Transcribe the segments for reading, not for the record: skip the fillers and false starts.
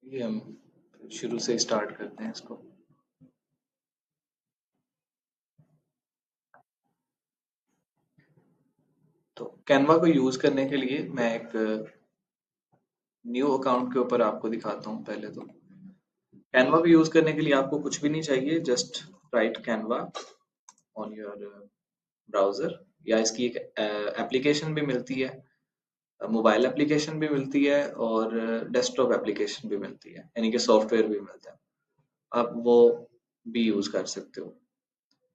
ये हम शुरू से स्टार्ट करते हैं इसको। तो कैनवा को यूज करने के लिए मैं एक न्यू अकाउंट के ऊपर आपको दिखाता हूँ। पहले तो कैनवा को यूज करने के लिए आपको कुछ भी नहीं चाहिए, just right Canva on your browser, या इसकी एक एप्लीकेशन भी मिलती है, मोबाइल एप्लीकेशन भी मिलती है और डेस्कटॉप एप्लीकेशन भी मिलती है, यानी कि सॉफ्टवेयर भी मिलता है। आप वो भी यूज कर सकते हो।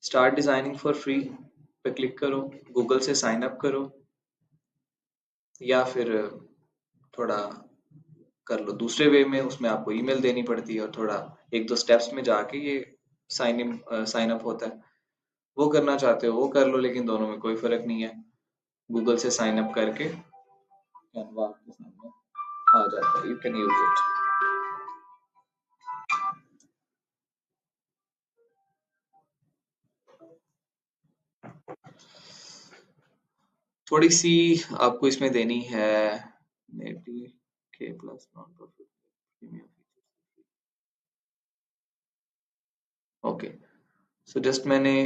स्टार्ट डिजाइनिंग फॉर फ्री पे क्लिक करो, गूगल से साइन अप करो, या फिर थोड़ा कर लो दूसरे वे में, उसमें आपको ईमेल देनी पड़ती है और थोड़ा एक दो स्टेप्स में जाके ये साइन अप होता है। वो करना चाहते हो वो कर लो, लेकिन दोनों में कोई फर्क नहीं है। गूगल से साइन अप करके कैनवा आपके सामने आ जाता है, यू कैन यूज इट। थोड़ी सी आपको इसमें देनी है नेटिव के plus non profit premium features. Okay, so just मैंने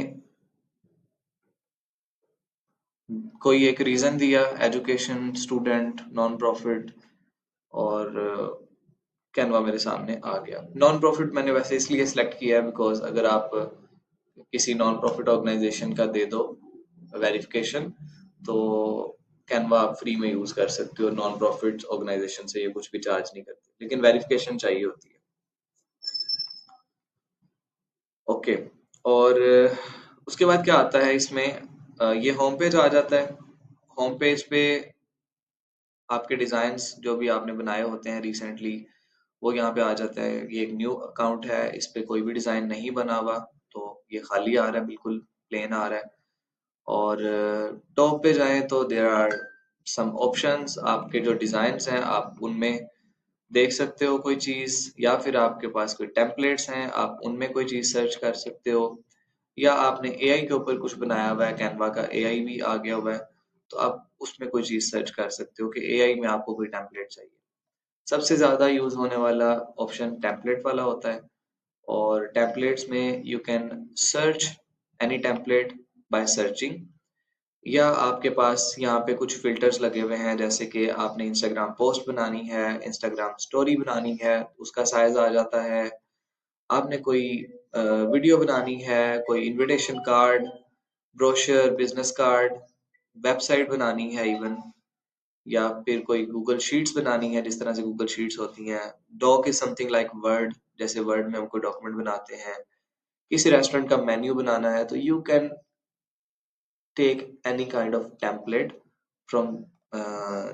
कोई एक रीजन दिया, एजुकेशन, स्टूडेंट, नॉन प्रॉफिट, और कैनवा मेरे सामने आ गया। नॉन प्रॉफिट मैंने वैसे इसलिए सिलेक्ट किया है बिकॉज अगर आप किसी नॉन प्रॉफिट ऑर्गेनाइजेशन का दे दो वेरिफिकेशन, तो कैनवा आप फ्री में यूज कर सकते हो। नॉन प्रॉफिट ऑर्गेनाइजेशन से ये कुछ भी चार्ज नहीं करते, लेकिन वेरिफिकेशन चाहिए होती है। ओके, और उसके बाद क्या आता है इसमें, ये होम पेज आ जाता है। होम पेज पे आपके डिजाइन्स जो भी आपने बनाए होते हैं रिसेंटली, वो यहाँ पे आ जाता है। ये एक न्यू अकाउंट है, इस पे कोई भी डिजाइन नहीं बना हुआ, तो ये खाली आ रहा है, बिल्कुल प्लेन आ रहा है। और टॉप पे जाएं तो देयर आर सम ऑप्शंस। आपके जो डिजाइन्स हैं आप उनमें देख सकते हो कोई चीज, या फिर आपके पास कोई टेम्पलेट्स हैं आप उनमें कोई चीज सर्च कर सकते हो, या आपने एआई के ऊपर कुछ बनाया हुआ है, कैनवा का एआई भी आ गया हुआ है, तो आप उसमें कोई चीज सर्च कर सकते हो कि एआई में आपको कोई टेम्पलेट चाहिए। सबसे ज्यादा यूज होने वाला ऑप्शन टेम्पलेट वाला होता है, और टेम्पलेट्स में you can search any template by searching, या आपके पास यहाँ पे कुछ फिल्टर्स लगे हुए हैं, जैसे कि आपने इंस्टाग्राम पोस्ट बनानी है, इंस्टाग्राम स्टोरी बनानी है, उसका साइज आ जाता है। आपने कोई वीडियो बनानी है, कोई invitation card, brochure, business card, website बनानी है इवन, या फिर कोई गूगल शीट्स बनानी है, जिस तरह से गूगल शीट्स होती हैं। Doc is something like word, जैसे वर्ड में हम कोई डॉक्यूमेंट बनाते हैं। किसी रेस्टोरेंट का मेन्यू बनाना है, तो you can take any kind of template from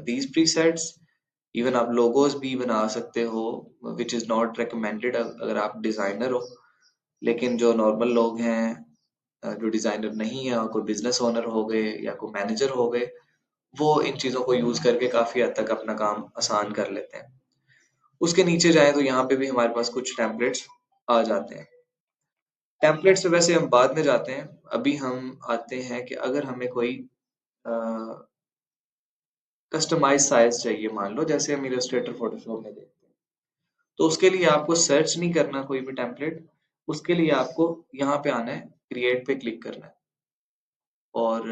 these presets. Even आप लोगोज भी बना सकते हो, विच इज नॉट रिकमेंडेड अगर आप डिजाइनर हो। लेकिन जो नॉर्मल लोग हैं, जो डिजाइनर नहीं है और कोई बिजनेस ओनर हो गए या कोई मैनेजर हो गए, वो इन चीजों को यूज करके काफी हद तक अपना काम आसान कर लेते हैं। उसके नीचे जाए तो यहाँ पे भी हमारे पास कुछ टेम्पलेट्स आ जाते हैं। टेम्पलेट्स पे वैसे हम बाद में जाते हैं, अभी हम आते हैं कि अगर हमें कोई कस्टमाइज साइज चाहिए, मान लो जैसे हम इलस्ट्रेटर फोटोशॉप में देखते हैं, तो उसके लिए आपको सर्च नहीं करना कोई भी टेम्पलेट। उसके लिए आपको यहाँ पे आना है, क्रिएट पे क्लिक करना है, और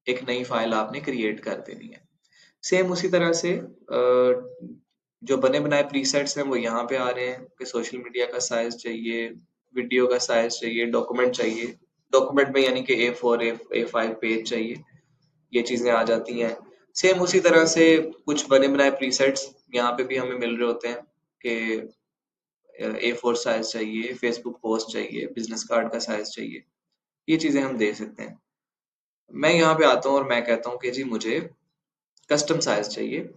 एक नई फाइल आपने क्रिएट कर देनी है। सेम उसी तरह से जो बने बनाए प्रीसेट्स हैं वो यहाँ पे आ रहे हैं कि सोशल मीडिया का साइज चाहिए, वीडियो का साइज चाहिए, डॉक्यूमेंट चाहिए। डॉक्यूमेंट में यानी कि A4 A5 पेज चाहिए, ये चीजें आ जाती हैं। सेम उसी तरह से कुछ बने बनाए प्रीसेट्स यहाँ पे भी हमें मिल रहे होते हैं कि A4 साइज चाहिए, फेसबुक पोस्ट चाहिए, बिजनेस कार्ड का साइज चाहिए। ये चीजें हम दे सकते हैं। मैं यहाँ पे आता हूँ और मैं कहता हूँ कि जी मुझे कस्टम साइज चाहिए,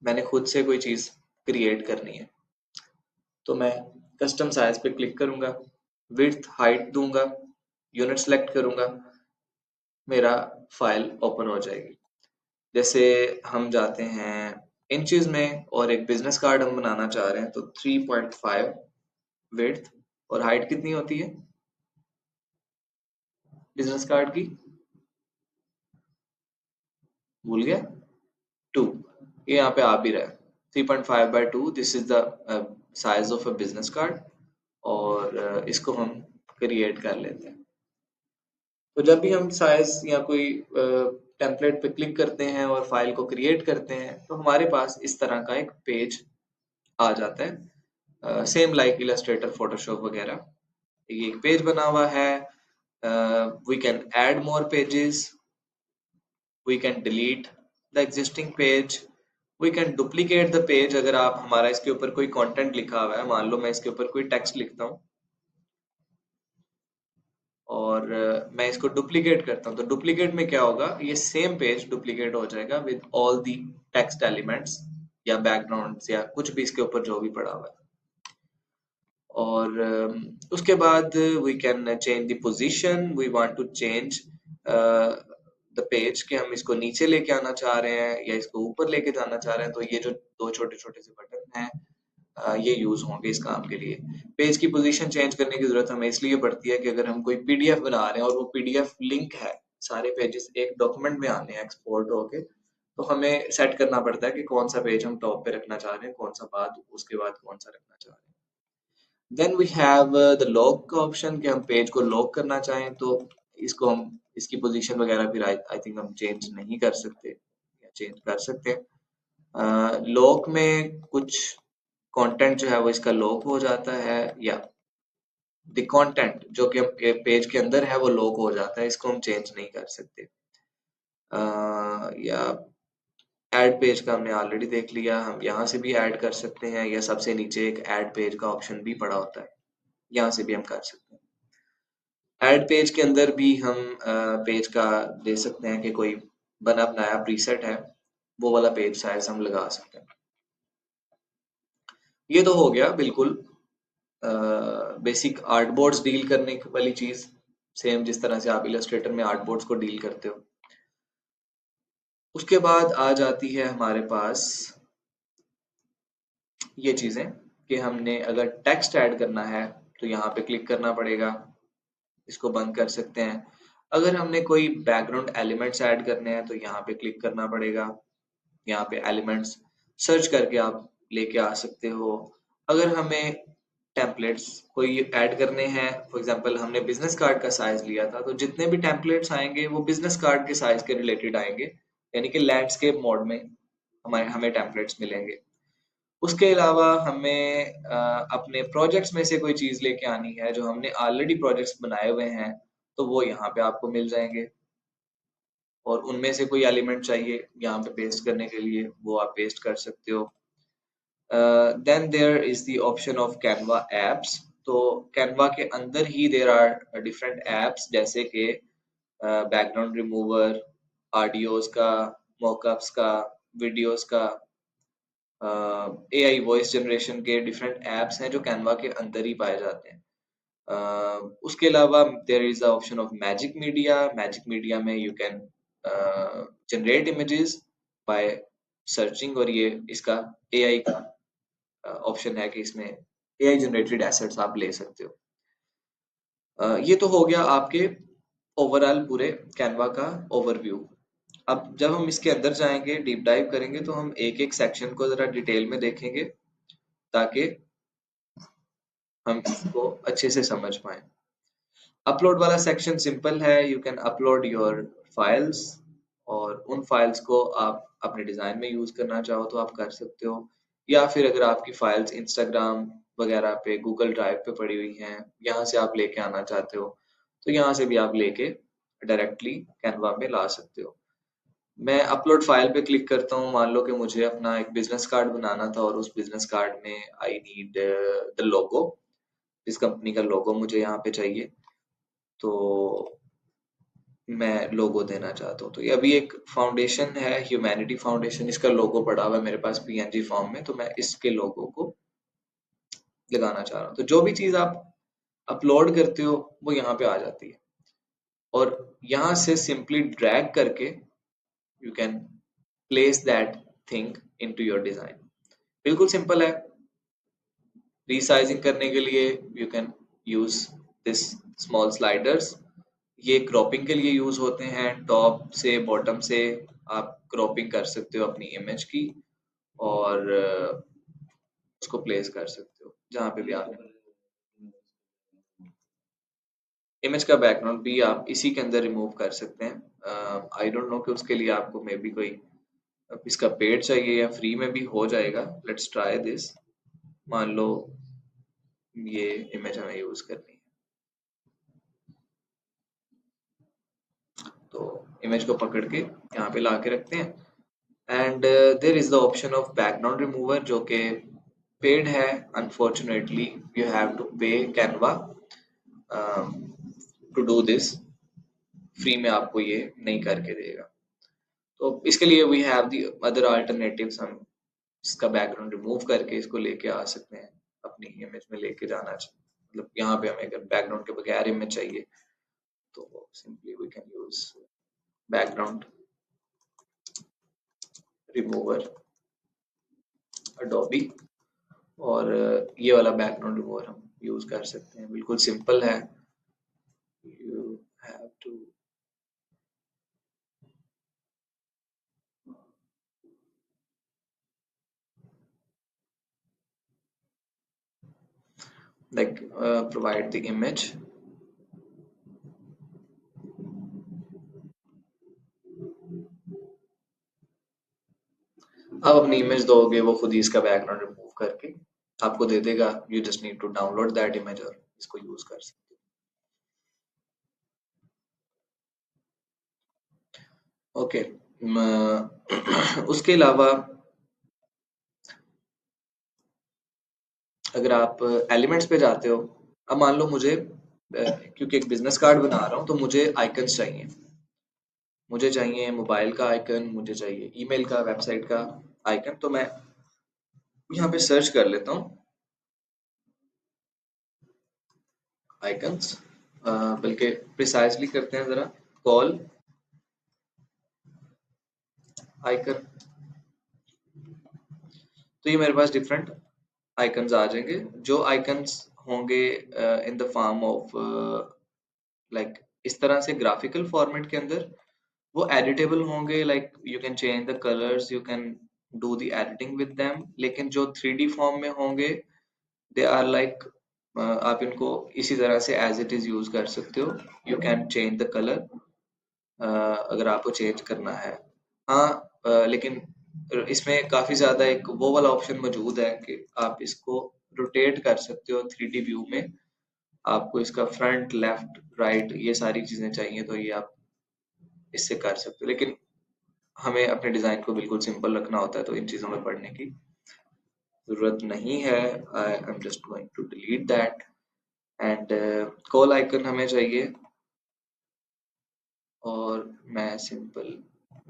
मैंने खुद से कोई चीज क्रिएट करनी है, तो मैं कस्टम साइज पे क्लिक करूंगा, विड्थ हाइट दूंगा, यूनिट सेलेक्ट करूंगा, मेरा फाइल ओपन हो जाएगी। जैसे हम जाते हैं इंचेस में, और एक बिजनेस कार्ड हम बनाना चाह रहे हैं, तो 3.5 विड्थ, और हाइट कितनी होती है बिजनेस कार्ड की, भूल गया, 2। ये यहाँ पे आ भी रहा है, 3.5 by 2, this is the size of a business card, और इसको हम क्रिएट कर लेते हैं। तो जब भी हम साइज या कोई टेम्पलेट पे क्लिक करते हैं और फाइल को क्रिएट करते हैं तो हमारे पास इस तरह का एक पेज आ जाता है, सेम लाइक इलस्ट्रेटर, फोटोशॉप वगैरह। ये एक पेज बना हुआ है। We can add more pages, we can delete the existing page, we can duplicate the page. अगर आप हमारा इसके ऊपर कोई कंटेंट लिखा हुआ है, मान लो मैं इसके ऊपर कोई टेक्स्ट लिखता हूँ और मैं इसको डुप्लीकेट करता हूँ, तो डुप्लीकेट में क्या होगा, ये सेम पेज डुप्लीकेट हो जाएगा with all the text elements या बैकग्राउंड्स या कुछ भी इसके ऊपर जो भी पड़ा हुआ है। और उसके बाद we can change the position, we want to change the page, कि हम इसको नीचे लेके आना चाह रहे हैं या इसको ऊपर लेके जाना चाह रहे हैं। तो ये जो दो छोटे छोटे से बटन हैं, ये यूज होंगे इस काम के लिए। पेज की पोजीशन चेंज करने की जरूरत हमें इसलिए पड़ती है कि अगर हम कोई पीडीएफ बना रहे हैं और वो पीडीएफ लिंक है, सारे पेजेस एक डॉक्यूमेंट में आने हैं एक्सपोर्ट होके, तो हमें सेट करना पड़ता है कि कौन सा पेज हम टॉप पे रखना चाह रहे हैं, कौन सा बाद उसके बाद कौन सा रखना चाह रहे हैं। Then we have the lock का ऑप्शन, कि हम पेज को लॉक करना चाहें तो इसको हम, इसकी पोजीशन वगैरह फिर आई थिंक हम चेंज नहीं कर सकते या चेंज कर सकते हैं। लॉक में कुछ कंटेंट जो है वो इसका लॉक हो जाता है, या द कंटेंट जो कि हम पेज के अंदर है वो लॉक हो जाता है, इसको हम चेंज नहीं कर सकते। या ऐड पेज का हमने ऑलरेडी देख लिया, हम यहाँ से भी ऐड कर सकते हैं, या सबसे नीचे एक ऐड पेज का ऑप्शन भी पड़ा होता है, यहाँ से भी हम कर सकते हैं। ऐड पेज के अंदर भी हम पेज का दे सकते हैं कि कोई बना बनाया प्रीसेट है, वो वाला पेज साइज हम लगा सकते हैं। ये तो हो गया बिल्कुल बेसिक आर्टबोर्ड्स डील करने वाली चीज, सेम जिस तरह से आप इलस्ट्रेटर में आर्टबोर्ड्स को डील करते हो। उसके बाद आ जाती है हमारे पास ये चीजें, कि हमने अगर टेक्स्ट ऐड करना है तो यहाँ पे क्लिक करना पड़ेगा, इसको बंद कर सकते हैं। अगर हमने कोई बैकग्राउंड एलिमेंट्स ऐड करने हैं तो यहाँ पे क्लिक करना पड़ेगा, यहाँ पे एलिमेंट्स सर्च करके आप लेके आ सकते हो। अगर हमें टेम्पलेट्स कोई ऐड करने हैं, फॉर एग्जांपल हमने बिजनेस कार्ड का साइज लिया था, तो जितने भी टेम्पलेट्स आएंगे वो बिजनेस कार्ड के साइज के रिलेटेड आएंगे, यानी कि लैंडस्केप मोड में हमारे हमें टेम्पलेट्स मिलेंगे। उसके अलावा हमें अपने प्रोजेक्ट्स में से कोई चीज लेके आनी है जो हमने ऑलरेडी प्रोजेक्ट्स बनाए हुए हैं, तो वो यहाँ पे आपको मिल जाएंगे, और उनमें से कोई एलिमेंट चाहिए यहाँ पे पेस्ट करने के लिए, वो आप पेस्ट कर सकते हो। Then there is the option of Canva apps. तो कैनवा के अंदर ही देयर आर डिफरेंट एप्स, जैसे कि बैकग्राउंड रिमूवर, ऑडियोज का, मॉकअप्स का, वीडियोस का, एआई वॉइस जनरेशन के डिफरेंट एप्स हैं जो कैनवा के अंदर ही पाए जाते हैं। उसके अलावा there is the option of magic media. Magic media में you can generate images by searching, और ये इसका एआई का ऑप्शन है कि इसमें एआई जनरेटेड एसेट्स आप ले सकते हो। ये तो हो गया आपके ओवरऑल पूरे कैनवा का ओवरव्यू। अब जब हम इसके अंदर जाएंगे, डीप डाइव करेंगे, तो हम एक एक सेक्शन को जरा डिटेल में देखेंगे ताकि हम इसको अच्छे से समझ पाए। अपलोड वाला सेक्शन सिंपल है, you can upload your files, और उन फाइल्स को आप अपने डिजाइन में यूज करना चाहो तो आप कर सकते हो, या फिर अगर आपकी फाइल्स इंस्टाग्राम वगैरह पे, गूगल ड्राइव पे पड़ी हुई हैं, यहाँ से आप लेके आना चाहते हो तो यहाँ से भी आप लेके डायरेक्टली कैनवा में ला सकते हो। मैं अपलोड फाइल पे क्लिक करता हूँ, मान लो कि मुझे अपना एक बिजनेस कार्ड बनाना था और उस बिजनेस कार्ड में आई नीड द लोगो, इस कंपनी का लोगो मुझे यहाँ पे चाहिए, तो मैं लोगो देना चाहता हूँ। तो ये अभी एक फाउंडेशन है, ह्यूमैनिटी फाउंडेशन, इसका लोगो पड़ा हुआ है मेरे पास पीएनजी फॉर्म में, तो मैं इसके लोगो को लगाना चाह रहा हूँ। तो जो भी चीज आप अपलोड करते हो वो यहाँ पे आ जाती है, और यहाँ से सिंपली ड्रैग करके you can place that thing into your design. बिल्कुल सिंपल है। रीसाइजिंग करने के लिए you can use this small sliders, ये क्रॉपिंग के लिए यूज होते हैं, टॉप से बॉटम से आप क्रॉपिंग कर सकते हो अपनी इमेज की, और उसको प्लेस कर सकते हो जहाँ पे भी आपने। इमेज का बैकग्राउंड भी आप इसी के अंदर रिमूव कर सकते हैं। आई डोंट नो कि उसके लिए आपको मे बी कोई इसका पेड चाहिए या फ्री में भी हो जाएगा। Let's try this. मान लो ये इमेज हमें यूज करनी है, तो इमेज को पकड़ के यहाँ पे ला के रखते हैं। And there is the option of background remover जो कि पेड है। Unfortunately you have to pay Canva to do this. Free में आपको ये नहीं करके देगा। तो इसके लिए we have the other alternatives. हम इसका बैकग्राउंड रिमूव करके इसको लेके आ सकते हैं, अपनी इमेज में लेके जाना चाहिए। मतलब यहाँ पे हमें अगर बैकग्राउंड के बगैर इमेज चाहिए तो simply we can use background remover Adobe, और ये वाला बैकग्राउंड रिमूवर हम यूज कर सकते हैं। बिल्कुल सिंपल है। You have to like provide the image। आप अपनी इमेज दोगे, वो खुद ही इसका बैकग्राउंड रिमूव करके आपको दे देगा। You just need to download that image और इसको यूज कर सकते हो। ओके। उसके अलावा अगर आप एलिमेंट्स पे जाते हो, अब मान लो मुझे क्योंकि एक बिजनेस कार्ड बना रहा हूँ तो मुझे आइकन्स चाहिए। मुझे चाहिए मोबाइल का आइकन, मुझे चाहिए ईमेल का, वेबसाइट का आइकन। तो मैं यहाँ पे सर्च कर लेता हूँ आइकन्स। बल्कि प्रिसाइजली करते हैं जरा, कॉल आइकन। तो ये मेरे पास डिफरेंट आइकन्स आ जाएंगे। जो आइकन्स होंगे इन द फॉर्म ऑफ लाइक इस तरह से ग्राफिकल फॉर्मेट के अंदर, वो एडिटेबल होंगे। Like you can change the colours, you can do the editing with them. लेकिन जो 3D फॉर्म में होंगे, दे आर लाइक आप इनको इसी तरह से एज इट इज यूज कर सकते हो। You can change the colour अगर आपको चेंज करना है। हाँ, लेकिन इसमें काफी ज्यादा एक वो वाला ऑप्शन मौजूद है कि आप इसको रोटेट कर सकते हो 3D व्यू में। आपको इसका फ्रंट, लेफ्ट, राइट ये सारी चीजें चाहिए तो ये आप इससे कर सकते हो। लेकिन हमें अपने डिजाइन को बिल्कुल सिंपल रखना होता है तो इन चीजों में पढ़ने की जरूरत नहीं है। I am just going to delete that. And call icon हमें चाहिए, और मैं सिंपल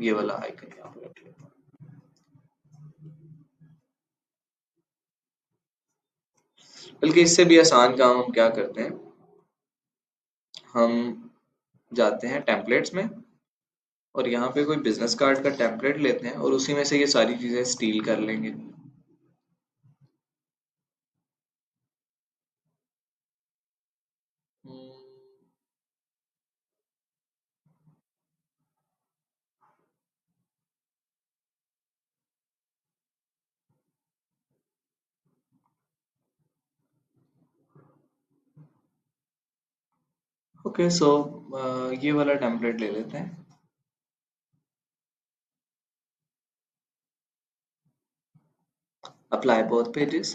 ये वाला आइकन यहाँ पे रख लेता हूँ। बल्कि इससे भी आसान काम हम क्या करते हैं, हम जाते हैं टेम्पलेट्स में और यहाँ पे कोई बिजनेस कार्ड का टेम्पलेट लेते हैं और उसी में से ये सारी चीजें स्टील कर लेंगे। ओके, सो ये वाला टेम्पलेट ले लेते हैं। Apply both pages.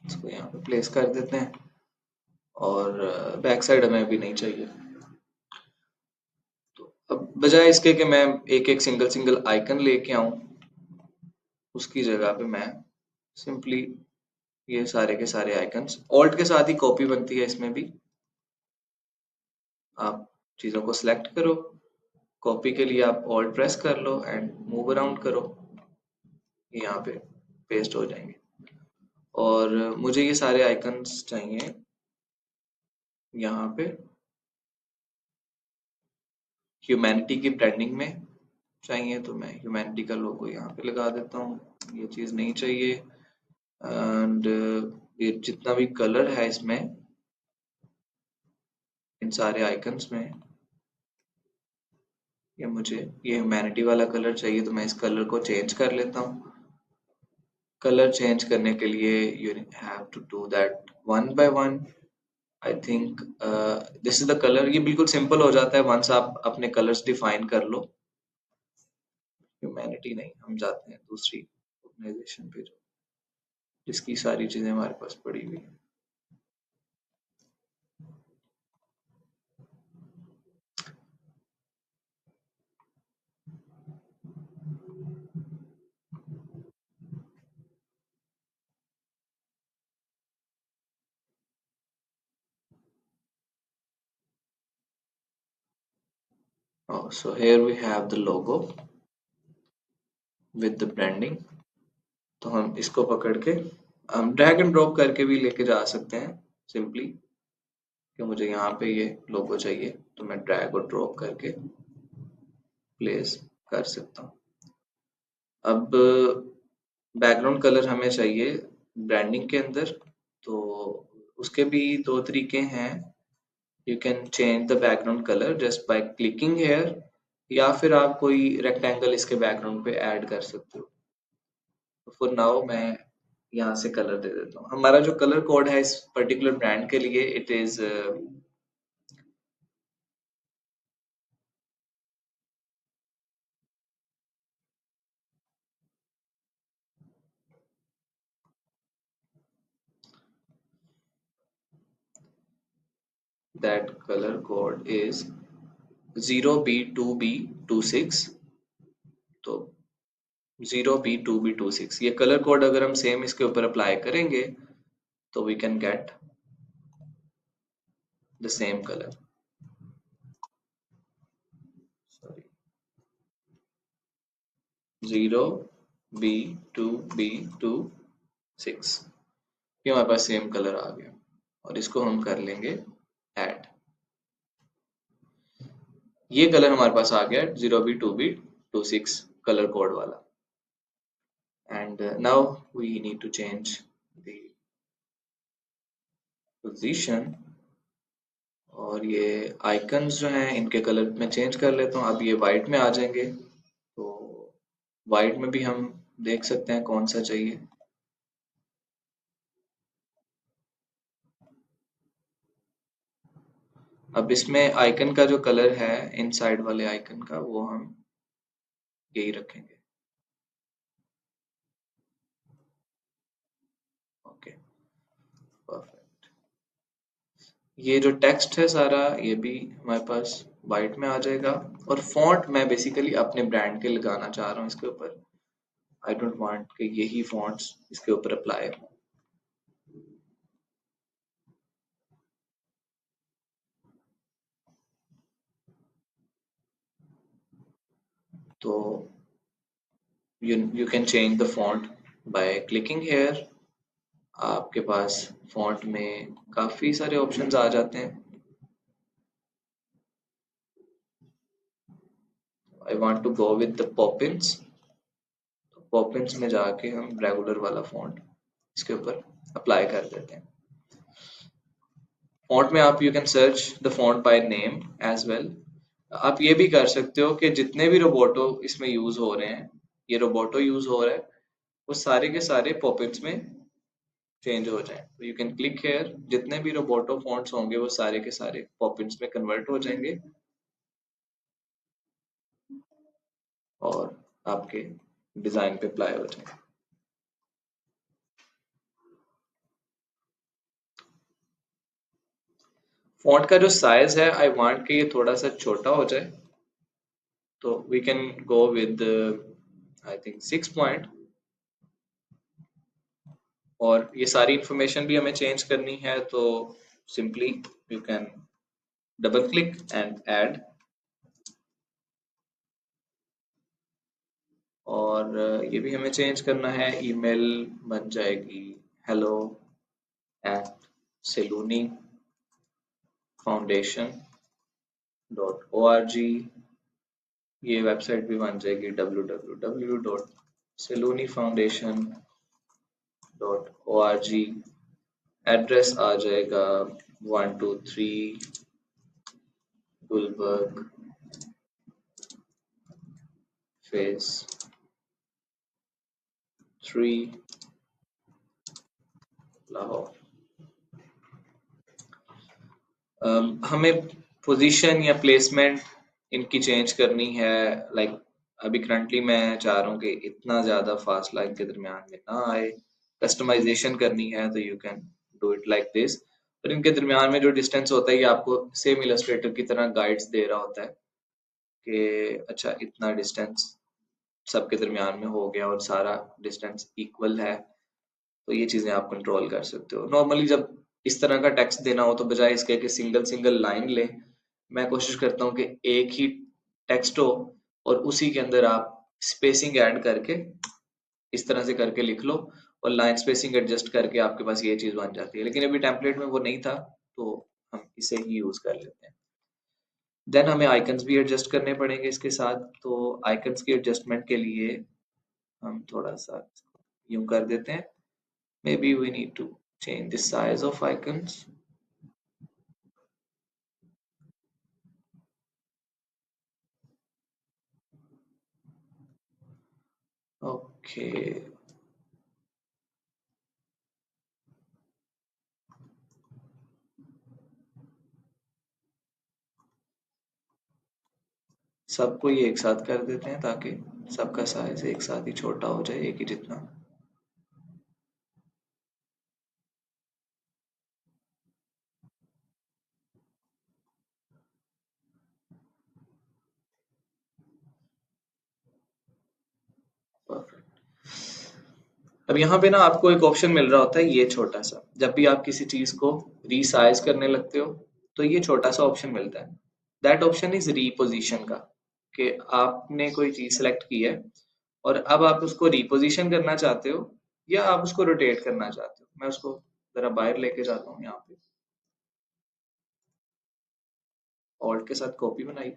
इसको यहाँ पे प्लेस कर देते हैं, और बैक साइड हमें अभी नहीं चाहिए। तो अब बजाय इसके कि मैं एक एक सिंगल सिंगल आइकन लेके आऊं, उसकी जगह पे मैं सिंपली ये सारे के सारे आइकन्स, ऑल्ट के साथ ही कॉपी बनती है इसमें भी। आप चीजों को सिलेक्ट करो, कॉपी के लिए आप ऑल्ट प्रेस कर लो एंड मूव अराउंड करो, ये यहाँ पे पेस्ट हो जाएंगे। और मुझे ये सारे आइकन्स चाहिए यहाँ पे ह्यूमैनिटी की ब्रांडिंग में चाहिए, तो मैं ह्यूमैनिटी का लोगो यहाँ पे लगा देता हूँ। ये चीज नहीं चाहिए। एंड ये जितना भी कलर है इसमें, इन सारे आइकन्स में ये मुझे ये ह्यूमैनिटी वाला कलर चाहिए, तो मैं इस कलर को चेंज कर लेता हूँ। कलर चेंज करने के लिए you have to do that one by one. I think this is the colour. ये बिल्कुल सिंपल हो जाता है वंस आप अपने कलर्स डिफाइन कर लो। ह्यूमैनिटी नहीं, हम जाते हैं दूसरी ऑर्गेनाइजेशन पे जो जिसकी सारी चीजें हमारे पास पड़ी हुई है। Oh, so here we have the logo with the branding। तो हम इसको पकड़ के हम ड्रैग एंड ड्रॉप करके भी लेके जा सकते हैं सिंपली, कि मुझे यहाँ पे ये लोगो चाहिए तो मैं ड्रैग और ड्रॉप करके प्लेस कर सकता हूँ। अब बैकग्राउंड कलर हमें चाहिए ब्रांडिंग के अंदर, तो उसके भी दो तरीके हैं। You can change the background colour just by clicking here, या फिर आप कोई रेक्टेंगल इसके बैकग्राउंड पे ऐड कर सकते हो। तो फॉर नाउ मैं यहाँ से कलर दे देता हूँ। हमारा जो कलर कोड है इस पर्टिकुलर ब्रांड के लिए it is that color code is 0B2B26। तो 0B2B26 ये कलर कोड अगर हम सेम इसके ऊपर अप्लाई करेंगे तो we can get the same colour. Sorry, 0B2B26 ये हमारे पास सेम कलर आ गया, और इसको हम कर लेंगे ऐड। ये कलर हमारे पास आ गया 0B2B26 कलर कोड वाला। and now we need to change the position। और ये आइकन्स जो हैं इनके कलर में चेंज कर लेता हूँ। अब ये वाइट में आ जाएंगे, तो वाइट में भी हम देख सकते हैं कौन सा चाहिए। अब इसमें आइकन का जो कलर है इनसाइड वाले आइकन का वो हम यही रखेंगे। Okay, perfect. ये जो टेक्स्ट है सारा ये भी हमारे पास वाइट में आ जाएगा, और फॉन्ट मैं बेसिकली अपने ब्रांड के लगाना चाह रहा हूँ इसके ऊपर। आई डोंट वांट कि यही फॉन्ट्स इसके ऊपर अप्लाई हो। तो you can change the font by clicking here। आपके पास फॉन्ट में काफी सारे ऑप्शंस आ जाते हैं। I want to go with the Poppins. तो पॉपिंस में जाके हम रेगुलर वाला फॉन्ट इसके ऊपर अप्लाई कर देते हैं। फॉन्ट में आप you can search the font by name as well. आप ये भी कर सकते हो कि जितने भी रोबोटो इसमें यूज हो रहे हैं, ये रोबोटो यूज हो रहा है, वो सारे के सारे पॉपिंस में चेंज हो जाए। तो यू कैन क्लिक हेयर, जितने भी रोबोटो फॉन्ट्स होंगे वो सारे के सारे पॉपिंस में कन्वर्ट हो जाएंगे और आपके डिजाइन पे अप्लाई हो जाएंगे। फॉन्ट का जो साइज है आई वांट कि ये थोड़ा सा छोटा हो जाए, तो we can go with I think 6 point. और ये सारी इंफॉर्मेशन भी हमें चेंज करनी है, तो simply you can double click and add. और ये भी हमें चेंज करना है। ईमेल बन जाएगी hello@saluni foundation.org। ये वेबसाइट भी बन जाएगी www.salunifoundation.org। एड्रेस आ जाएगा 123 गुलबर्ग फेज 3 लाहौर। हमें पोजीशन या प्लेसमेंट इनकी चेंज करनी है। लाइक अभी करंटली मैं चाह रहा हूँ कि इतना ज्यादा फासला इनके दरमियान में ना आए। कस्टमाइजेशन करनी है तो you can do it like this. और इनके दरमियान में जो डिस्टेंस होता है ये आपको सेम इलस्ट्रेटर की तरह गाइड्स दे रहा होता है कि अच्छा इतना डिस्टेंस सबके दरमियान में हो गया और सारा डिस्टेंस इक्वल है। तो ये चीजें आप कंट्रोल कर सकते हो। नॉर्मली जब इस तरह का टेक्स्ट देना हो तो बजाय इसके कि सिंगल सिंगल लाइन ले, मैं कोशिश करता हूँ कि एक ही टेक्स्ट हो और उसी के अंदर आप स्पेसिंग ऐड करके इस तरह से करके लिख लो और लाइन स्पेसिंग एडजस्ट करके आपके पास ये चीज बन जाती है। लेकिन अभी टेम्पलेट में वो नहीं था तो हम इसे ही यूज कर लेते हैं। देन हमें आइकन्स भी एडजस्ट करने पड़ेंगे इसके साथ। तो आइकन्स के एडजस्टमेंट के लिए हम थोड़ा सा यूं कर देते हैं। maybe we need to change the size of icons. Okay, सबको ये एक साथ कर देते हैं ताकि सबका साइज एक साथ ही छोटा हो जाए, एक ही जितना। परफेक्ट। अब यहाँ पे ना आपको एक ऑप्शन मिल रहा होता है ये छोटा सा, जब भी आप किसी चीज को रीसाइज करने लगते हो तो ये छोटा सा ऑप्शन मिलता है। दैट ऑप्शन इज रीपोजिशन का, कि आपने कोई चीज सेलेक्ट की है और अब आप उसको रीपोजिशन करना चाहते हो या आप उसको रोटेट करना चाहते हो। मैं उसको जरा बाहर लेके जाता हूँ यहाँ पे, ऑल्ट के साथ कॉपी बनाई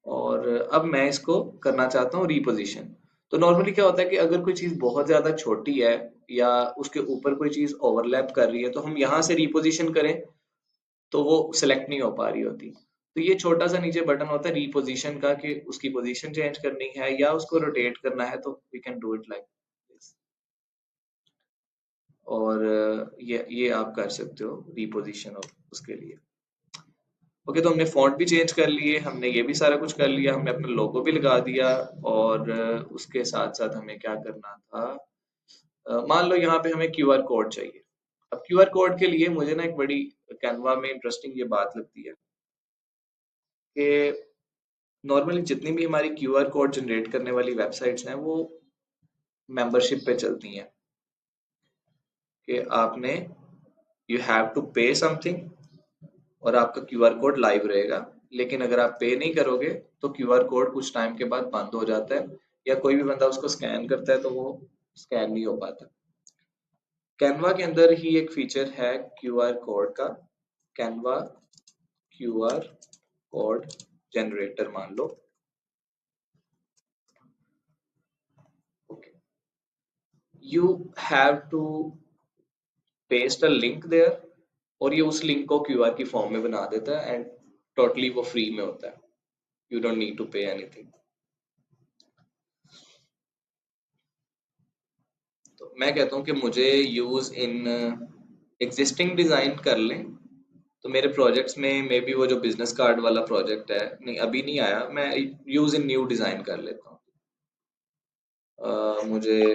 और अब मैं इसको करना चाहता हूँ रीपोजीशन। तो नॉर्मली क्या होता है कि अगर कोई चीज बहुत ज्यादा छोटी है या उसके ऊपर कोई चीज ओवरलैप कर रही है तो हम यहाँ से रीपोजीशन करें तो वो सिलेक्ट नहीं हो पा रही होती। तो ये छोटा सा नीचे बटन होता है रीपोजीशन का कि उसकी पोजीशन चेंज करनी है या उसको रोटेट करना है तो we can do it like this. और ये आप कर सकते हो रीपोजीशन उसके लिए। ओके, तो हमने फॉन्ट भी चेंज कर लिए, हमने ये भी सारा कुछ कर लिया, हमने अपना लोगो भी लगा दिया और उसके साथ साथ हमें क्या करना था। मान लो यहाँ पे हमें क्यूआर कोड चाहिए। अब क्यूआर कोड के लिए मुझे ना एक बड़ी कैनवा में इंटरेस्टिंग ये बात लगती है कि नॉर्मली जितनी भी हमारी क्यूआर कोड जनरेट करने वाली वेबसाइट्स हैं वो मेंबरशिप पे चलती हैं कि आपने यू हैव टू पे समथिंग और आपका क्यूआर कोड लाइव रहेगा। लेकिन अगर आप पे नहीं करोगे तो क्यूआर कोड कुछ टाइम के बाद बंद हो जाता है या कोई भी बंदा उसको स्कैन करता है तो वो स्कैन नहीं हो पाता। कैनवा के अंदर ही एक फीचर है क्यूआर कोड का, कैनवा क्यूआर कोड जनरेटर मान लो। Okay, you have to paste a link there और ये उस लिंक को क्यूआर की फॉर्म में बना देता है एंड टोटली वो फ्री में होता है। You don't need to pay anything. तो मैं कहता हूँ कि मुझे यूज इन एग्जिस्टिंग डिजाइन कर लें। तो मेरे प्रोजेक्ट्स में मे बी वो जो बिजनेस कार्ड वाला प्रोजेक्ट है, नहीं अभी नहीं आया, मैं यूज इन न्यू डिजाइन कर लेता हूँ। मुझे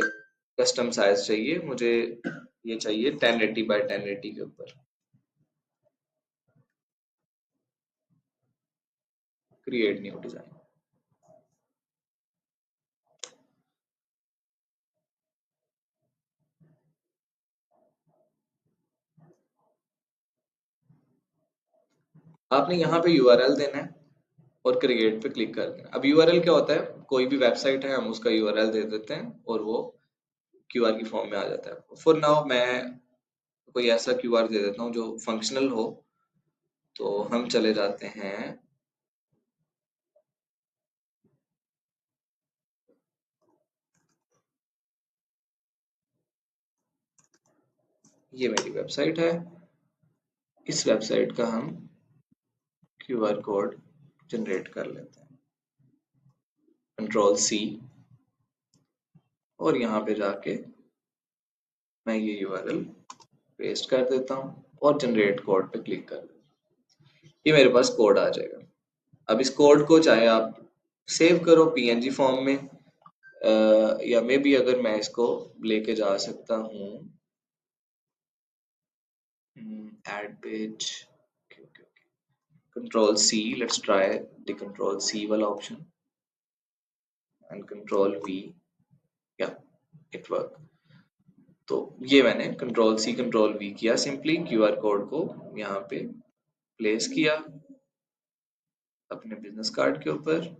कस्टम साइज चाहिए, मुझे ये चाहिए 1080 बाय 1080 के ऊपर। Create new design. आपने यहाँ पे यूआरएल देना है और क्रिएट पे क्लिक कर देना। अब यूआरएल क्या होता है, कोई भी वेबसाइट है हम उसका यूआरएल दे देते हैं और वो क्यूआर की फॉर्म में आ जाता है। फॉर नाउ मैं कोई ऐसा क्यूआर दे देता हूँ जो फंक्शनल हो। तो हम चले जाते हैं, ये मेरी वेबसाइट है, इस वेबसाइट का हम क्यूआर कोड जनरेट कर लेते हैं, कंट्रोल C, और यहाँ पे जाके मैं ये यूआरएल पेस्ट कर देता हूँ और जनरेट कोड पे क्लिक कर देता हूँ। ये मेरे पास कोड आ जाएगा। अब इस कोड को चाहे आप सेव करो पीएनजी फॉर्म में, या मे बी अगर मैं इसको लेके जा सकता हूँ add page, control C, let's try the control C वाला ऑप्शन एंड कंट्रोल V, या इट वर्क। तो ये मैंने कंट्रोल C कंट्रोल V किया, सिंपली क्यूआर कोड को यहाँ पे प्लेस किया अपने बिजनेस कार्ड के ऊपर,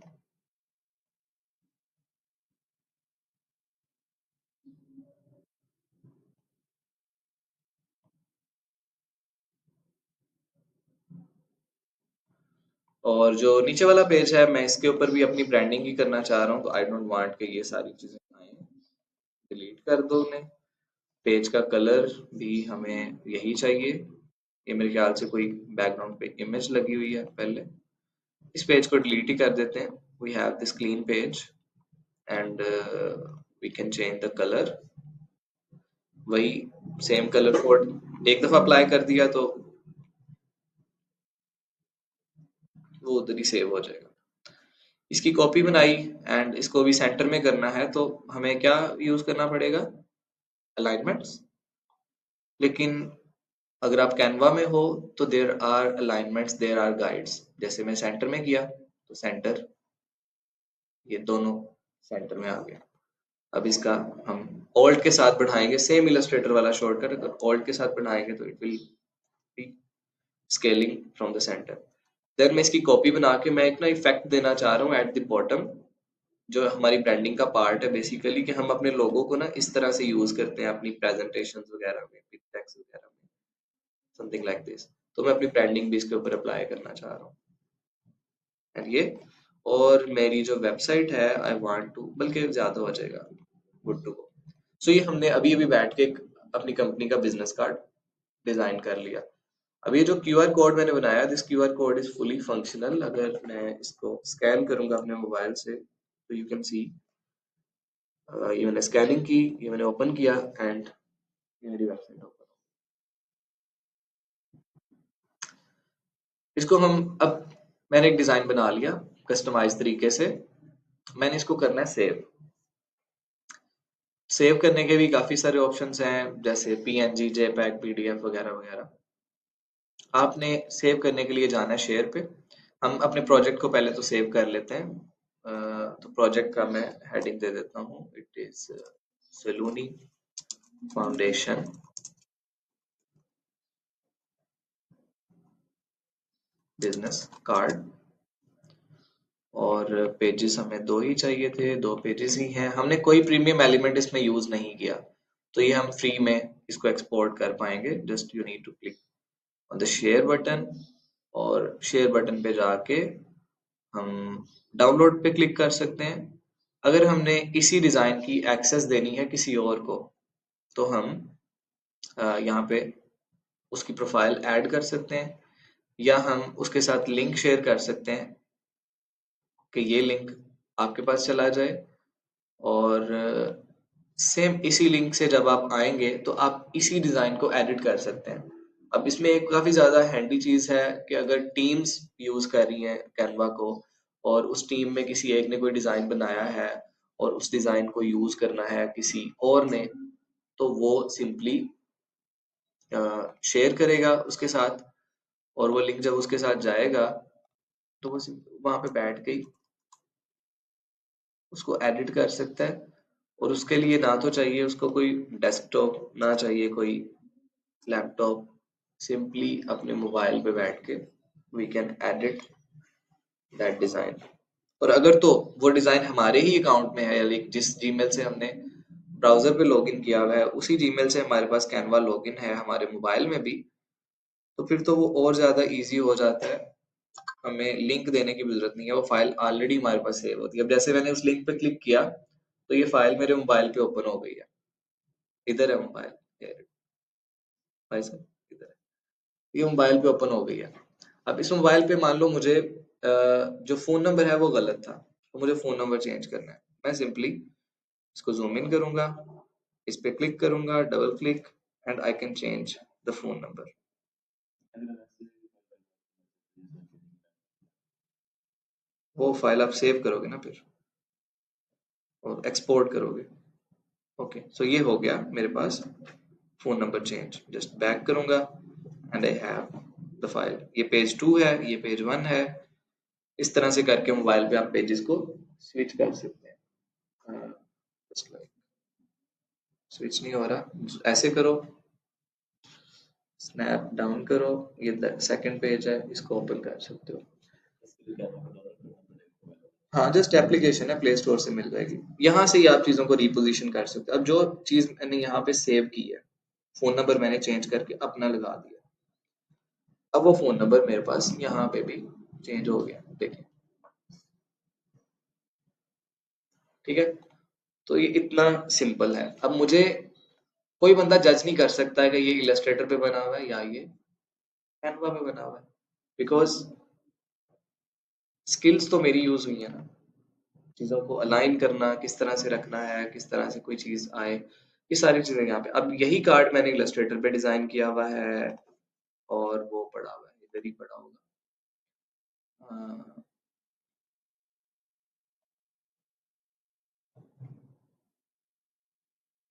और जो नीचे वाला पेज है मैं इसके ऊपर भी अपनी ब्रांडिंग ही करना चाह रहा हूँ, तो आई डोंट वांट के ये सारी चीजें आए, डिलीट कर दो उन्हें। पेज का कलर भी हमें यही चाहिए, ये मेरे ख्याल से कोई बैकग्राउंड पे इमेज लगी हुई है पहले, इस पेज को डिलीट ही कर देते हैं। We have this clean page and we can change the colour, वही सेम कलर कोड एक दफा अप्लाई कर दिया तो वो उधर ही सेव हो जाएगा। इसकी कॉपी बनाई एंड इसको भी सेंटर में करना है, तो हमें क्या यूज करना पड़ेगा, अलाइनमेंट्स। लेकिन अगर आप कैनवा में हो तो there are alignments, there are guides. जैसे मैं सेंटर में किया तो सेंटर, ये दोनों सेंटर में आ गया। अब इसका हम ऑल्ट के साथ बढ़ाएंगे, सेम इलस्ट्रेटर वाला शॉर्टकट, अगर ऑल्ट के साथ बढ़ाएंगे तो it will be scaling from the centre. Then मैं इसकी कॉपी बना के मैं एक ना इफेक्ट देना चाह रहा हूँ एट द बॉटम, जो हमारी ब्रांडिंग का पार्ट है बेसिकली, कि हम अपने लोगों को ना इस तरह से यूज करते हैं अपनी प्रेजेंटेशन वगैरह में, टेक्स्ट वगैरह में, समथिंग लाइक दिस। तो मैं अपनी ब्रांडिंग भी इसके ऊपर अप्लाई करना चाह रहा हूँ, एंड ये, और मेरी जो वेबसाइट है आई वांट टू, बल्कि ज्यादा हो जाएगा, गुड टू गो। सो ये हमने अभी अभी बैठ के अपनी कंपनी का बिजनेस कार्ड डिजाइन कर लिया। अब ये जो क्यूआर कोड मैंने बनाया, this QR code is fully functional. अगर मैं इसको स्कैन करूंगा अपने मोबाइल से तो यू कैन सी, ये मैंने स्कैनिंग की, ये मैंने ओपन किया एंड ये मेरी वेबसाइट ओपन। इसको हम अब, मैंने एक डिजाइन बना लिया कस्टमाइज तरीके से, मैंने इसको करना है सेव। सेव करने के भी काफी सारे ऑप्शंस हैं, जैसे पीएनजी, जेपैग, पीडीएफ वगैरह वगैरह। आपने सेव करने के लिए जाना है शेयर पे। हम अपने प्रोजेक्ट को पहले तो सेव कर लेते हैं। तो प्रोजेक्ट का मैं हेडिंग दे देता हूँ, it is Saloni foundation business card, और पेजेस हमें दो ही चाहिए थे, दो पेजेस ही हैं, हमने कोई प्रीमियम एलिमेंट इसमें यूज नहीं किया, तो ये हम फ्री में इसको एक्सपोर्ट कर पाएंगे। Just you need to click on the share button, और शेयर बटन पे जाके हम डाउनलोड पे क्लिक कर सकते हैं। अगर हमने इसी डिजाइन की एक्सेस देनी है किसी और को, तो हम यहाँ पे उसकी प्रोफाइल ऐड कर सकते हैं, या हम उसके साथ लिंक शेयर कर सकते हैं कि ये लिंक आपके पास चला जाए, और सेम इसी लिंक से जब आप आएंगे तो आप इसी डिजाइन को एडिट कर सकते हैं। अब इसमें एक काफी ज्यादा हैंडी चीज है कि अगर टीम्स यूज कर रही हैं कैनवा को, और उस टीम में किसी एक ने कोई डिजाइन बनाया है और उस डिजाइन को यूज करना है किसी और ने, तो वो सिंपली शेयर करेगा उसके साथ, और वो लिंक जब उसके साथ जाएगा तो वो वहां पे बैठ के ही उसको एडिट कर सकता है। और उसके लिए ना तो चाहिए उसको कोई डेस्कटॉप, ना चाहिए कोई लैपटॉप, सिंपली अपने मोबाइल पे बैठ के we can edit that design. और अगर तो वो डिजाइन हमारे ही अकाउंट में है, या जिस जीमेल से हमने ब्राउजर पे लॉगिन किया हुआ है उसी जीमेल से हमारे पास कैनवा लॉगिन है हमारे मोबाइल में भी, तो फिर तो वो और ज्यादा इजी हो जाता है, हमें लिंक देने की भी जरूरत नहीं है, वो फाइल ऑलरेडी हमारे पास सेव होती है। अब जैसे मैंने उस लिंक पे क्लिक किया तो ये फाइल मेरे मोबाइल पे ओपन हो गई है, इधर है मोबाइल, भाई साहब इधर है, ये मोबाइल पे ओपन हो गई है। अब इस मोबाइल पे मान लो मुझे जो फोन नंबर है वो गलत था, तो मुझे फोन नंबर चेंज करना है। मैं सिंपली इसको जूम इन करूंगा, इस पे क्लिक करूंगा, double click, and I can change the phone number. वो फाइल आप सेव करोगे ना फिर, और एक्सपोर्ट करोगे। ओके, सो ये हो गया मेरे पास phone number change. Just back करूंगा and I have the file. ये पेज 2 है, ये पेज 1 है। इस तरह से करके मोबाइल पे आप पेजेस को स्विच कर सकते हैं। जस्ट लाइक, स्विच नहीं हो रहा, ऐसे करो, स्नैप डाउन करो, ये सेकंड पेज है, इसको ओपन कर सकते हो। हाँ, जस्ट एप्लीकेशन है, प्ले स्टोर से मिल जाएगी। यहाँ से ही आप चीजों को रिपोजिशन कर सकते हो। अब जो चीज मैंने यहाँ पे सेव की है, फोन नंबर मैंने चेंज करके अपना लगा दिया, अब वो फोन नंबर मेरे पास यहाँ पे भी चेंज हो गया, देखिए। ठीक है, तो ये इतना सिंपल है। अब मुझे कोई बंदा जज नहीं कर सकता है कि ये इलस्ट्रेटर पे बना हुआ है या ये कैनवा पे बना हुआ है, बिकॉज स्किल्स तो मेरी यूज हुई है ना। चीजों को अलाइन करना, किस तरह से रखना है, किस तरह से कोई चीज आए, ये सारी चीजें यहाँ पे। अब यही कार्ड मैंने इलस्ट्रेटर पे डिजाइन किया हुआ है, और वो पड़ा हुआ है, इधर ही पड़ा होगा।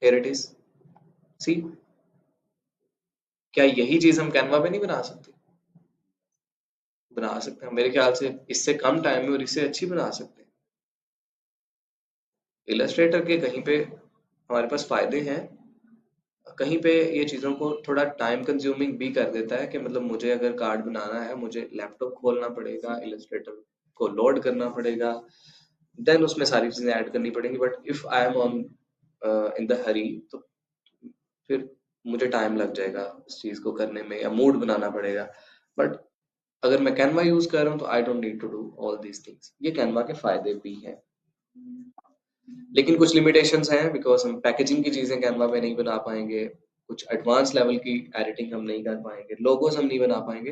हियर इट इज, सी। क्या यही चीज हम कैनवा पे नहीं बना सकते? बना सकते हैं, मेरे ख्याल से इससे कम टाइम में और इससे अच्छी बना सकते हैं। इलस्ट्रेटर के कहीं पे हमारे पास फायदे हैं, कहीं पे ये चीज़ों को थोड़ा टाइम कंज्यूमिंग भी कर देता है, कि मतलब मुझे अगर कार्ड बनाना है, मुझे लैपटॉप खोलना पड़ेगा, इलस्ट्रेटर को लोड करना पड़ेगा, देन उसमें सारी चीज़ें ऐड करनी पड़ेंगी। But if I am on in the hurry, तो फिर मुझे टाइम लग जाएगा उस चीज़ को करने में, या मूड बनाना पड़ेगा। बट अगर मैं कैनवा यूज कर रहा हूँ, तो I don't need to do all these things. ये कैनवा के फायदे भी हैं, लेकिन कुछ लिमिटेशंस हैं, बिकॉज हम पैकेजिंग की चीजें कैनवा पे नहीं बना पाएंगे, कुछ एडवांस लेवल की एडिटिंग हम नहीं कर पाएंगे, लोगोस हम नहीं बना पाएंगे।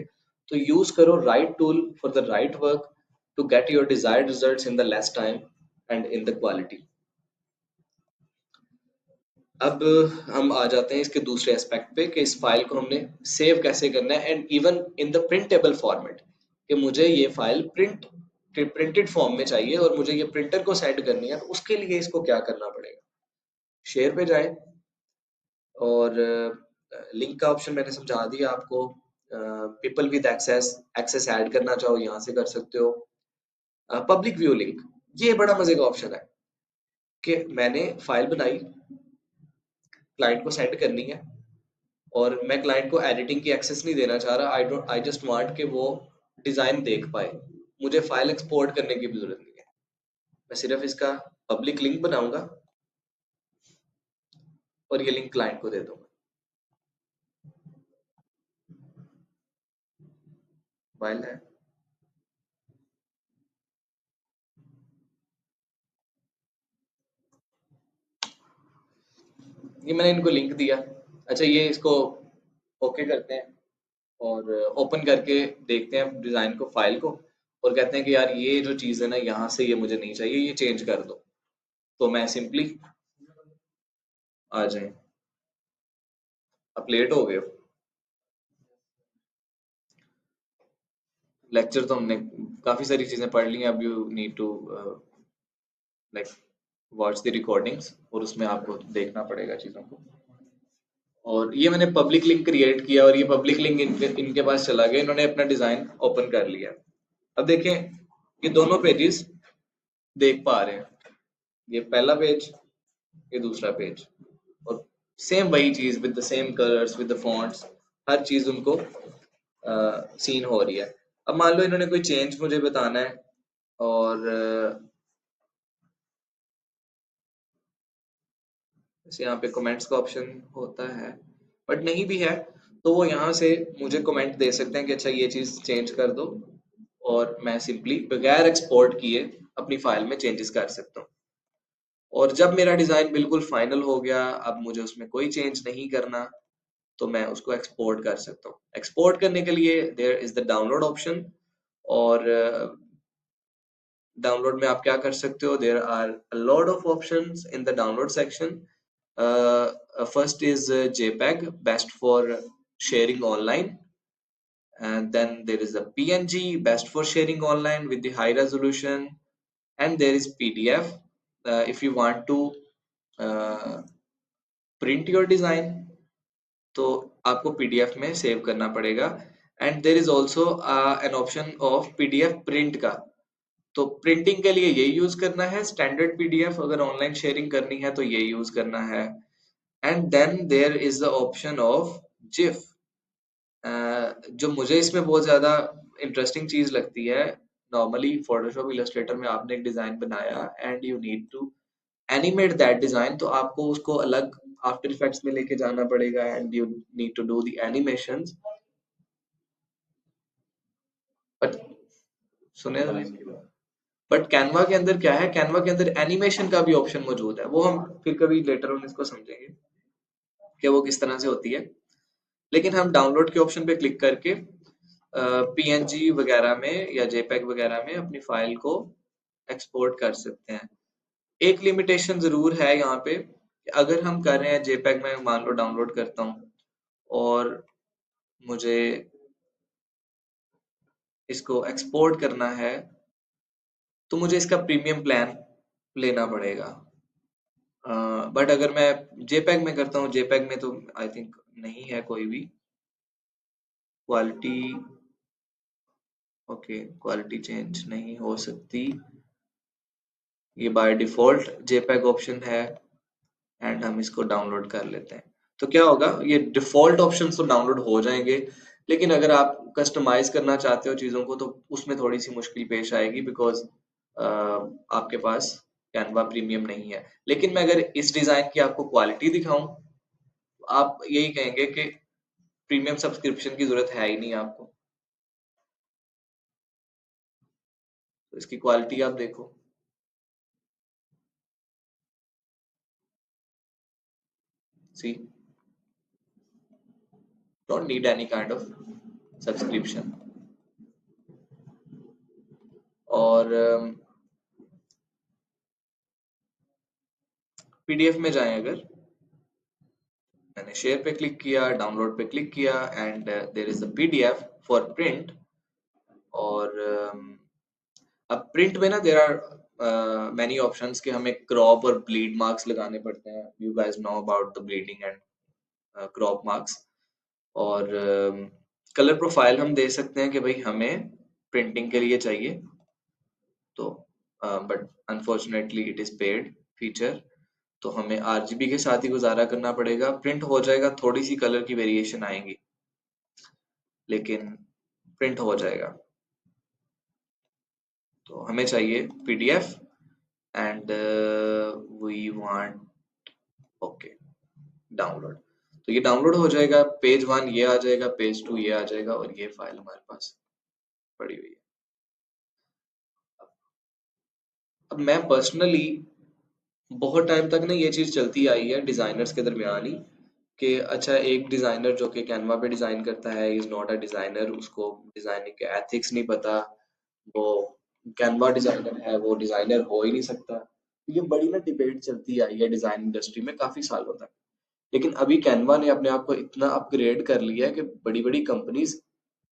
तो यूज करो right tool for the right work, to get your desired results in the less time and in the quality. अब हम आ जाते हैं इसके दूसरे एस्पेक्ट पे, कि इस फाइल को हमने सेव कैसे करना है, and even in the printable format, कि मुझे ये फाइल प्रिंटेड फॉर्म में चाहिए और मुझे ये प्रिंटर को सेंड करनी है, तो उसके लिए इसको क्या करना पड़ेगा। शेयर पे जाएं, और लिंक का ऑप्शन मैंने समझा दिया आपको। People with access, access add करना चाहो यहाँ से कर सकते हो। पब्लिक व्यू लिंक, ये बड़ा मजे का ऑप्शन है, कि मैंने फाइल बनाई, क्लाइंट को सेंड करनी है, और मैं क्लाइंट को एडिटिंग की एक्सेस नहीं देना चाह रहा, आई जस्ट वांट कि वो डिजाइन देख पाए, मुझे फाइल एक्सपोर्ट करने की भी जरूरत नहीं है। मैं सिर्फ इसका पब्लिक लिंक बनाऊंगा, और ये लिंक क्लाइंट को दे दूंगा। फाइल है, ये मैंने इनको लिंक दिया। अच्छा, ये इसको ओके करते हैं, और ओपन करके देखते हैं डिजाइन को, फाइल को, और कहते हैं कि यार ये जो चीज है ना, यहाँ से ये मुझे नहीं चाहिए, ये चेंज कर दो। तो मैं सिंपली आ जाए, आप लेट हो गए हो। लेक्चर तो हमने काफी सारी चीजें पढ़ ली हैं, अब you need to like watch the recordings, और उसमें आपको देखना पड़ेगा चीजों को। और ये मैंने पब्लिक लिंक क्रिएट किया, और ये पब्लिक लिंक इनके पास चला गया, इन्होंने अपना डिजाइन ओपन कर लिया। अब देखें, ये दोनों पेजेस देख पा रहे हैं, ये पहला पेज, ये दूसरा पेज, और सेम वही चीज with the same colours, with the fonts, हर चीज उनको सीन हो रही है। अब मान लो इन्होंने कोई चेंज मुझे बताना है, और जैसे यहाँ पे कमेंट्स का ऑप्शन होता है, बट नहीं भी है, तो वो यहाँ से मुझे कमेंट दे सकते हैं कि अच्छा ये चीज चेंज कर दो, और मैं सिंपली बगैर एक्सपोर्ट किए अपनी फाइल में चेंजेस कर सकता हूँ। और जब मेरा डिजाइन बिल्कुल फाइनल हो गया, अब मुझे उसमें कोई चेंज नहीं करना, तो मैं उसको एक्सपोर्ट कर सकता हूँ। एक्सपोर्ट करने के लिए there is the download option, और डाउनलोड में आप क्या कर सकते हो, there are a lot of options in the download section. First is JPEG, best for sharing online, and then there is a PNG, best for sharing online with the high resolution, and there is PDF. If you want to uh, print your design, तो आपको PDF में save करना पड़ेगा। And there is also an option of PDF print का, तो printing के लिए ये यूज करना है स्टैंडर्ड PDF, अगर ऑनलाइन शेयरिंग करनी है तो ये यूज करना है। And then there is the option of GIF. जो मुझे इसमें बहुत ज्यादा इंटरेस्टिंग चीज लगती है, नॉर्मली फोटोशॉप इलस्ट्रेटर में आपने एक डिजाइन बनाया and you need to animate that design, तो आपको उसको अलग आफ्टर इफेक्ट्स में लेके जाना पड़ेगा and you need to do the animations. But सुने बट कैनवा के अंदर क्या है, कैनवा के अंदर एनिमेशन का भी ऑप्शन मौजूद है, वो हम फिर कभी लेटर ऑन इसको समझेंगे कि वो किस तरह से होती है। लेकिन हम डाउनलोड के ऑप्शन पे क्लिक करके PNG वगैरह में या JPEG वगैरह में अपनी फाइल को एक्सपोर्ट कर सकते हैं। एक लिमिटेशन जरूर है यहाँ पे, अगर हम कर रहे हैं JPEG में, मान लो डाउनलोड करता हूँ और मुझे इसको एक्सपोर्ट करना है, तो मुझे इसका प्रीमियम प्लान लेना पड़ेगा। बट अगर मैं JPEG में करता हूँ, JPEG में तो आई थिंक नहीं है कोई भी क्वालिटी। ओके, क्वालिटी चेंज नहीं हो सकती, ये बाय डिफॉल्ट JPEG ऑप्शन है, एंड हम इसको डाउनलोड कर लेते हैं। तो क्या होगा, ये डिफॉल्ट ऑप्शन तो डाउनलोड हो जाएंगे, लेकिन अगर आप कस्टमाइज करना चाहते हो चीजों को तो उसमें थोड़ी सी मुश्किल पेश आएगी, बिकॉज आपके पास कैनवा प्रीमियम नहीं है। लेकिन मैं अगर इस डिजाइन की आपको क्वालिटी दिखाऊं, आप यही कहेंगे कि प्रीमियम सब्सक्रिप्शन की जरूरत है ही नहीं आपको। तो इसकी क्वालिटी आप देखो, see don't need any kind of subscription. और PDF में जाएं अगर, मैंने शेयर पे क्लिक किया, डाउनलोड पे क्लिक किया, and there is a PDF for print. और अब प्रिंट में ना देयर आर मैनी ऑप्शंस कि हमें क्रॉप और ब्लीड मार्क्स लगाने पड़ते हैं। You guys know about the bleeding and crop marks. और कलर प्रोफाइल हम दे सकते हैं कि भाई हमें प्रिंटिंग के लिए चाहिए, तो but unfortunately it is paid feature, तो हमें RGB के साथ ही गुजारा करना पड़ेगा। प्रिंट हो जाएगा, थोड़ी सी कलर की वेरिएशन आएंगी, लेकिन प्रिंट हो जाएगा। तो हमें चाहिए PDF, and we want, okay, download. तो ये डाउनलोड हो जाएगा, पेज 1 ये आ जाएगा, पेज 2 ये आ जाएगा, और ये फाइल हमारे पास पड़ी हुई है। अब मैं पर्सनली बहुत टाइम तक ना ये चीज चलती आई है डिजाइनर्स के दरमियान ही, कि अच्छा एक डिजाइनर जो कि कैनवा पे डिजाइन करता है इज नॉट अ डिजाइनर, उसको डिजाइनिंग के एथिक्स नहीं पता, वो कैनवा डिजाइनर है, वो डिजाइनर हो ही नहीं सकता। ये बड़ी ना डिबेट चलती आई है डिजाइन इंडस्ट्री में काफी सालों तक। लेकिन अभी कैनवा ने अपने आप को इतना अपग्रेड कर लिया है कि बड़ी बड़ी कंपनीज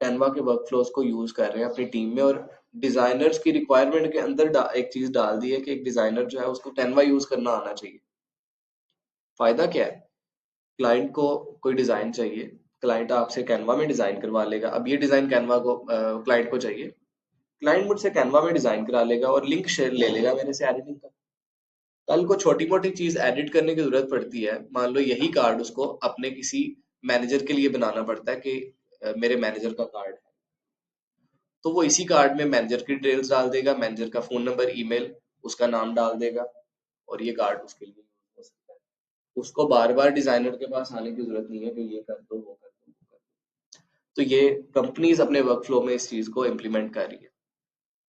कैनवा के वर्कफ्लोज को यूज कर रहे हैं अपनी टीम में, और डिजाइनर्स की रिक्वायरमेंट के अंदर एक चीज डाल दी है कि एक डिजाइनर जो है उसको कैनवा यूज करना आना चाहिए। फायदा क्या है, क्लाइंट को कोई डिजाइन चाहिए, क्लाइंट आपसे कैनवा में डिजाइन करवा लेगा। अब ये डिजाइन कैनवा को क्लाइंट को चाहिए, क्लाइंट मुझसे कैनवा में डिजाइन करा लेगा और लिंक शेयर ले लेगा मेरे से एडिटिंग का। कल को छोटी मोटी चीज एडिट करने की जरूरत पड़ती है, मान लो यही कार्ड उसको अपने किसी मैनेजर के लिए बनाना पड़ता है कि मेरे मैनेजर का कार्ड है, तो वो इसी कार्ड में मैनेजर की डिटेल्स डाल देगा, मैनेजर का फोन नंबर, ईमेल, उसका नाम डाल देगा, और ये कार्ड उसके लिए यूज हो सकता है। उसको बार बार डिजाइनर के पास आने की जरूरत नहीं है कि ये कर दो, वो कर दो, वो कर दो। तो ये कंपनीज अपने वर्कफ्लो में इस चीज को इम्प्लीमेंट कर रही है।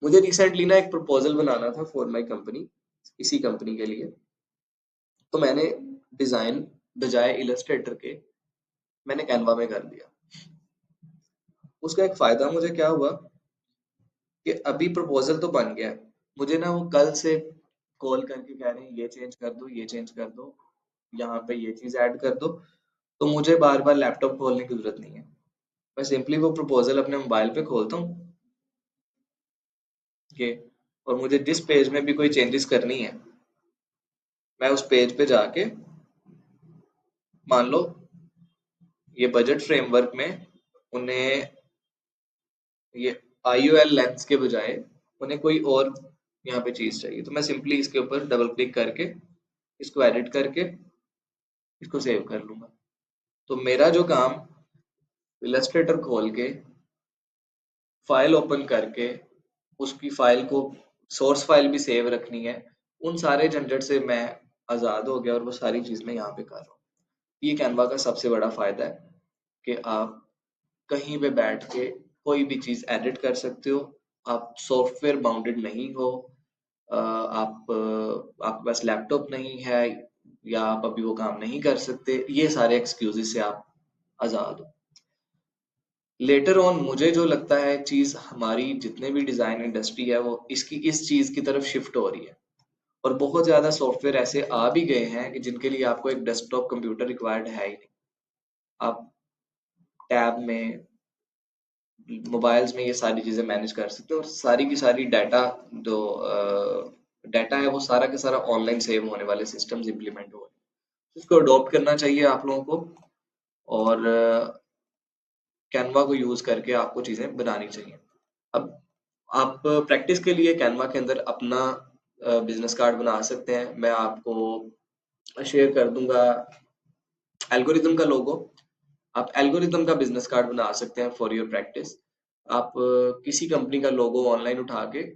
मुझे रिसेंटली ना एक प्रपोजल बनाना था फॉर माई कंपनी, इसी कंपनी के लिए, तो मैंने डिजाइन बजाय इलस्ट्रेटर के मैंने कैनवा में कर दिया। उसका एक फायदा मुझे क्या हुआ कि अभी प्रपोजल तो बन गया है, मुझे ना वो कल से कॉल करके कह रहे हैं ये चेंज कर दो, ये चेंज कर दो, यहाँ पे ये चीज ऐड कर दो। तो मुझे बार बार लैपटॉप खोलने की जरूरत नहीं है, मैं सिंपली वो प्रपोजल अपने मोबाइल पे खोलता हूँ ये, और मुझे जिस पेज में भी कोई चेंजेस करनी है, मैं उस पेज पे जाके, मान लो ये बजट फ्रेमवर्क में उन्हें ये IOL लेंस के बजाय उन्हें कोई और यहाँ पे चीज चाहिए, तो मैं सिंपली इसके ऊपर डबल क्लिक करके इसको एडिट करके इसको सेव कर लूंगा। तो मेरा जो काम इलस्ट्रेटर खोल के फाइल ओपन करके उसकी फाइल को, सोर्स फाइल भी सेव रखनी है, उन सारे झंझट से मैं आजाद हो गया और वो सारी चीज मैं यहाँ पे कर रहा हूँ। ये कैनवा का सबसे बड़ा फायदा है कि आप कहीं पे बैठ के कोई भी चीज एडिट कर सकते हो, आप सॉफ्टवेयर बाउंडेड नहीं हो, आपके पास लैपटॉप नहीं है, या आप अभी वो काम नहीं कर सकते, ये सारे एक्सक्यूजेस से आप आजाद हो। लेटर ऑन मुझे जो लगता है चीज, हमारी जितने भी डिजाइन इंडस्ट्री है वो इसकी इस चीज की तरफ शिफ्ट हो रही है, और बहुत ज्यादा सॉफ्टवेयर ऐसे आ भी गए हैं कि जिनके लिए आपको एक डेस्कटॉप कंप्यूटर रिक्वायर्ड है ही नहीं। आप टैब में, मोबाइल्स में ये सारी चीजें मैनेज कर सकते हो, और सारी की सारी डाटा, जो डाटा है वो सारा का सारा ऑनलाइन सेव होने वाले सिस्टम्स इंप्लीमेंट हो रहे हैं। इसको अडॉप्ट करना चाहिए आप लोगों को, और कैनवा को यूज करके आपको चीजें बनानी चाहिए। अब आप प्रैक्टिस के लिए कैनवा के अंदर अपना बिजनेस कार्ड बना सकते हैं, मैं आपको शेयर कर दूंगा एल्गोरिदम का लोगो। आप एल्गोरिदम का बिजनेस कार्ड बना सकते हैं फॉर योर प्रैक्टिस। आप किसी कंपनी का लोगो ऑनलाइन उठा के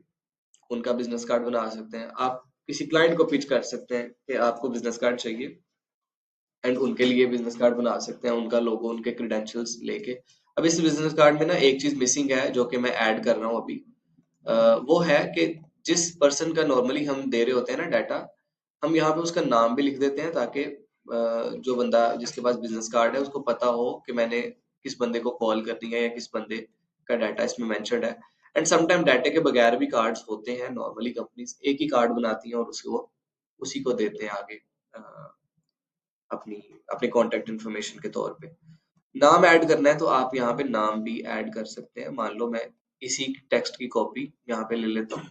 उनका बिजनेस कार्ड बना सकते हैं, आप किसी क्लाइंट को पिच कर सकते हैं कि आपको बिजनेस कार्ड चाहिए, एंड उनके लिए बिजनेस कार्ड बना सकते हैं, उनका लोगो, उनके क्रेडेंशियल्स लेके। अब इस बिजनेस कार्ड में ना एक चीज मिसिंग है जो कि मैं ऐड कर रहा हूँ अभी, वो है कि जिस पर्सन का नॉर्मली हम दे रहे होते हैं ना डाटा, हम यहाँ पे उसका नाम भी लिख देते हैं ताकि जो बंदा जिसके पास बिजनेस कार्ड है उसको पता हो कि मैंने किस बंदे को कॉल करनी है या किस बंदे का डाटा इसमें मेंशन्ड है। एंड समटाइम डाटा के बगैर भी कार्ड्स होते हैं, नॉर्मली कंपनीज एक ही कार्ड बनाती हैं और उसको उसी को देते हैं आगे, अपनी अपनी कॉन्टेक्ट इन्फॉर्मेशन के तौर पे। नाम ऐड करना है तो आप यहाँ पे नाम भी ऐड कर सकते हैं, मान लो मैं इसी टेक्स्ट की कॉपी यहाँ पे ले लेता हूँ,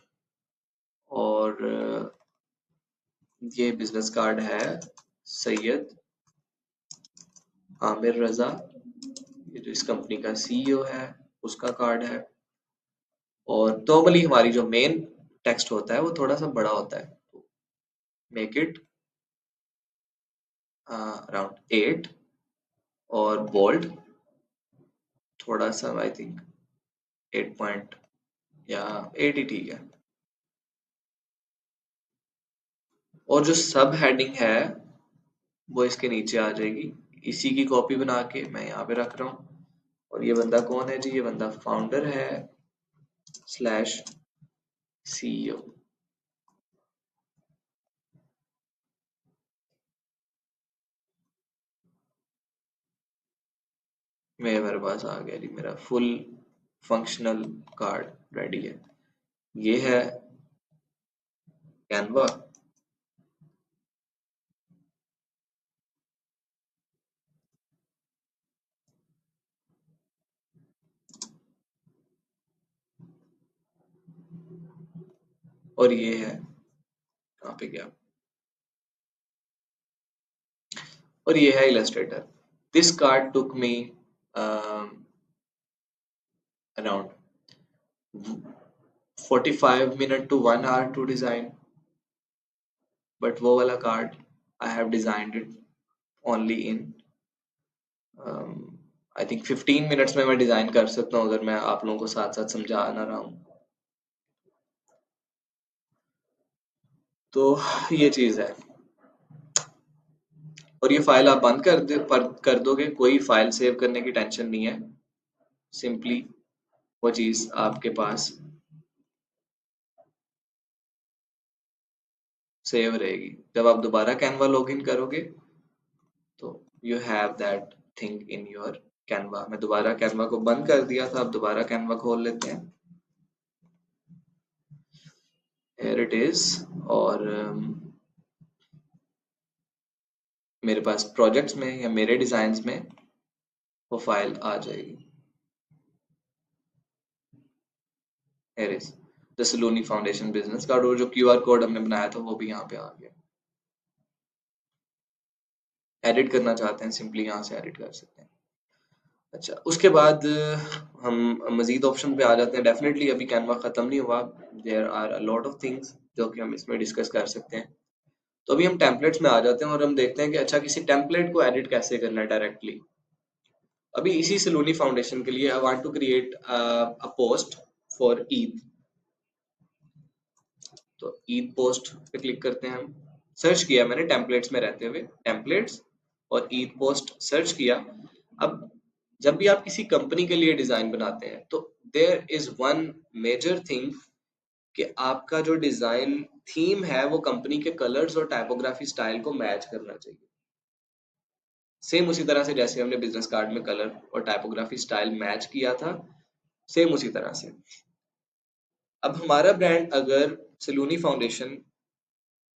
और ये बिजनेस कार्ड है सैयद आमिर रजा, ये जो इस कंपनी का CEO है उसका कार्ड है। और नॉर्मली हमारी जो मेन टेक्स्ट होता है वो थोड़ा सा बड़ा होता है, मेक इट अराउंड 8, और बोल्ड थोड़ा सा, आई थिंक 8 पॉइंट या 8 ही ठीक है। और जो सब हेडिंग है वो इसके नीचे आ जाएगी, इसी की कॉपी बना के मैं यहाँ पे रख रहा हूँ। और ये बंदा कौन है जी, ये बंदा फाउंडर है स्लैश CEO। मेरे पास आ गया जी, मेरा फुल फंक्शनल कार्ड रेडी है। ये है कैनवा। और ये है, कहाँ पे गया, और ये है Illustrator. This card took me around 45 minute to 1 hour to design, but वो वाला card I have designed it only in I think 15 minutes में मैं डिजाइन कर सकता हूँ, अगर मैं आप लोगों को साथ साथ समझा ना रहा हूँ। तो ये चीज है, और ये फाइल आप बंद कर दोगे, कोई फाइल सेव करने की टेंशन नहीं है, सिंपली वो चीज आपके पास सेव रहेगी। जब आप दोबारा कैनवा लॉगिन करोगे तो you have that thing in your Canva. मैं दोबारा कैनवा को बंद कर दिया था, अब दोबारा कैनवा खोल लेते हैं। Here it is। और मेरे पास प्रोजेक्ट्स में या मेरे डिजाइन्स में वो फाइल आ जाएगी। Here is the Saloni foundation business card, और जो क्यूआर कोड हमने बनाया था वो भी यहाँ पे आ गया। एडिट करना चाहते हैं सिंपली यहाँ से एडिट कर सकते हैं। अच्छा, उसके बाद हम मजीद ऑप्शन पे आ जाते हैं। डेफिनेटली अभी कैनवा खत्म नहीं हुआ, there are a lot of things जो कि हम इसमें डिस्कस कर सकते हैं। तो अभी हम टेम्पलेट्स में आ जाते हैं और हम देखते हैं कि अच्छा किसी टेम्पलेट को एडिट कैसे करना है डायरेक्टली। अभी इसी सलूनी फाउंडेशन के लिए I want to create a post for Eid. तो ईद पोस्ट पे क्लिक करते हैं। हम सर्च किया मैंने टेम्पलेट्स में रहते हुए, टेम्पलेट्स और ईद पोस्ट सर्च किया। अब जब भी आप किसी कंपनी के लिए डिजाइन बनाते हैं तो there is one major thing कि आपका जो डिजाइन थीम है वो कंपनी के कलर्स और टाइपोग्राफी स्टाइल को मैच करना चाहिए। सेम उसी तरह से जैसे हमने बिजनेस कार्ड में कलर और टाइपोग्राफी स्टाइल मैच किया था, सेम उसी तरह से अब हमारा ब्रांड अगर सलूनी फाउंडेशन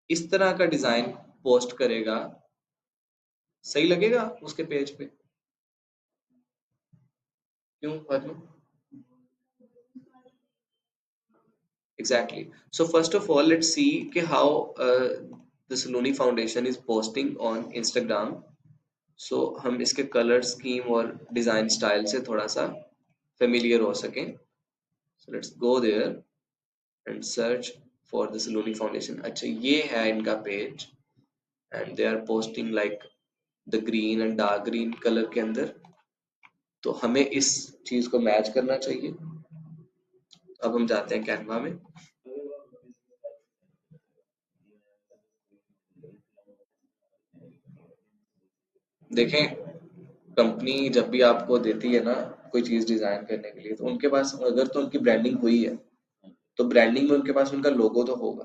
इस तरह का डिजाइन पोस्ट करेगा, सही लगेगा उसके पेज पे? क्यों क्यों? Exactly. So first of all, let's see कि how the Saloni Foundation is posting on Instagram. So हम इसके कलर स्कीम और डिजाइन स्टाइल से थोड़ा सा फेमिलियर हो सकें। So let's go there and search for the Saloni Foundation. अच्छा, ये है इनका page and they are posting like the green and dark green colour के अंदर। तो हमें इस चीज को मैच करना चाहिए। अब हम जाते हैं कैनवा में। देखें, कंपनी जब भी आपको देती है ना कोई चीज डिजाइन करने के लिए, तो उनके पास अगर तो उनकी ब्रांडिंग हुई है तो ब्रांडिंग में उनके पास उनका लोगो तो होगा।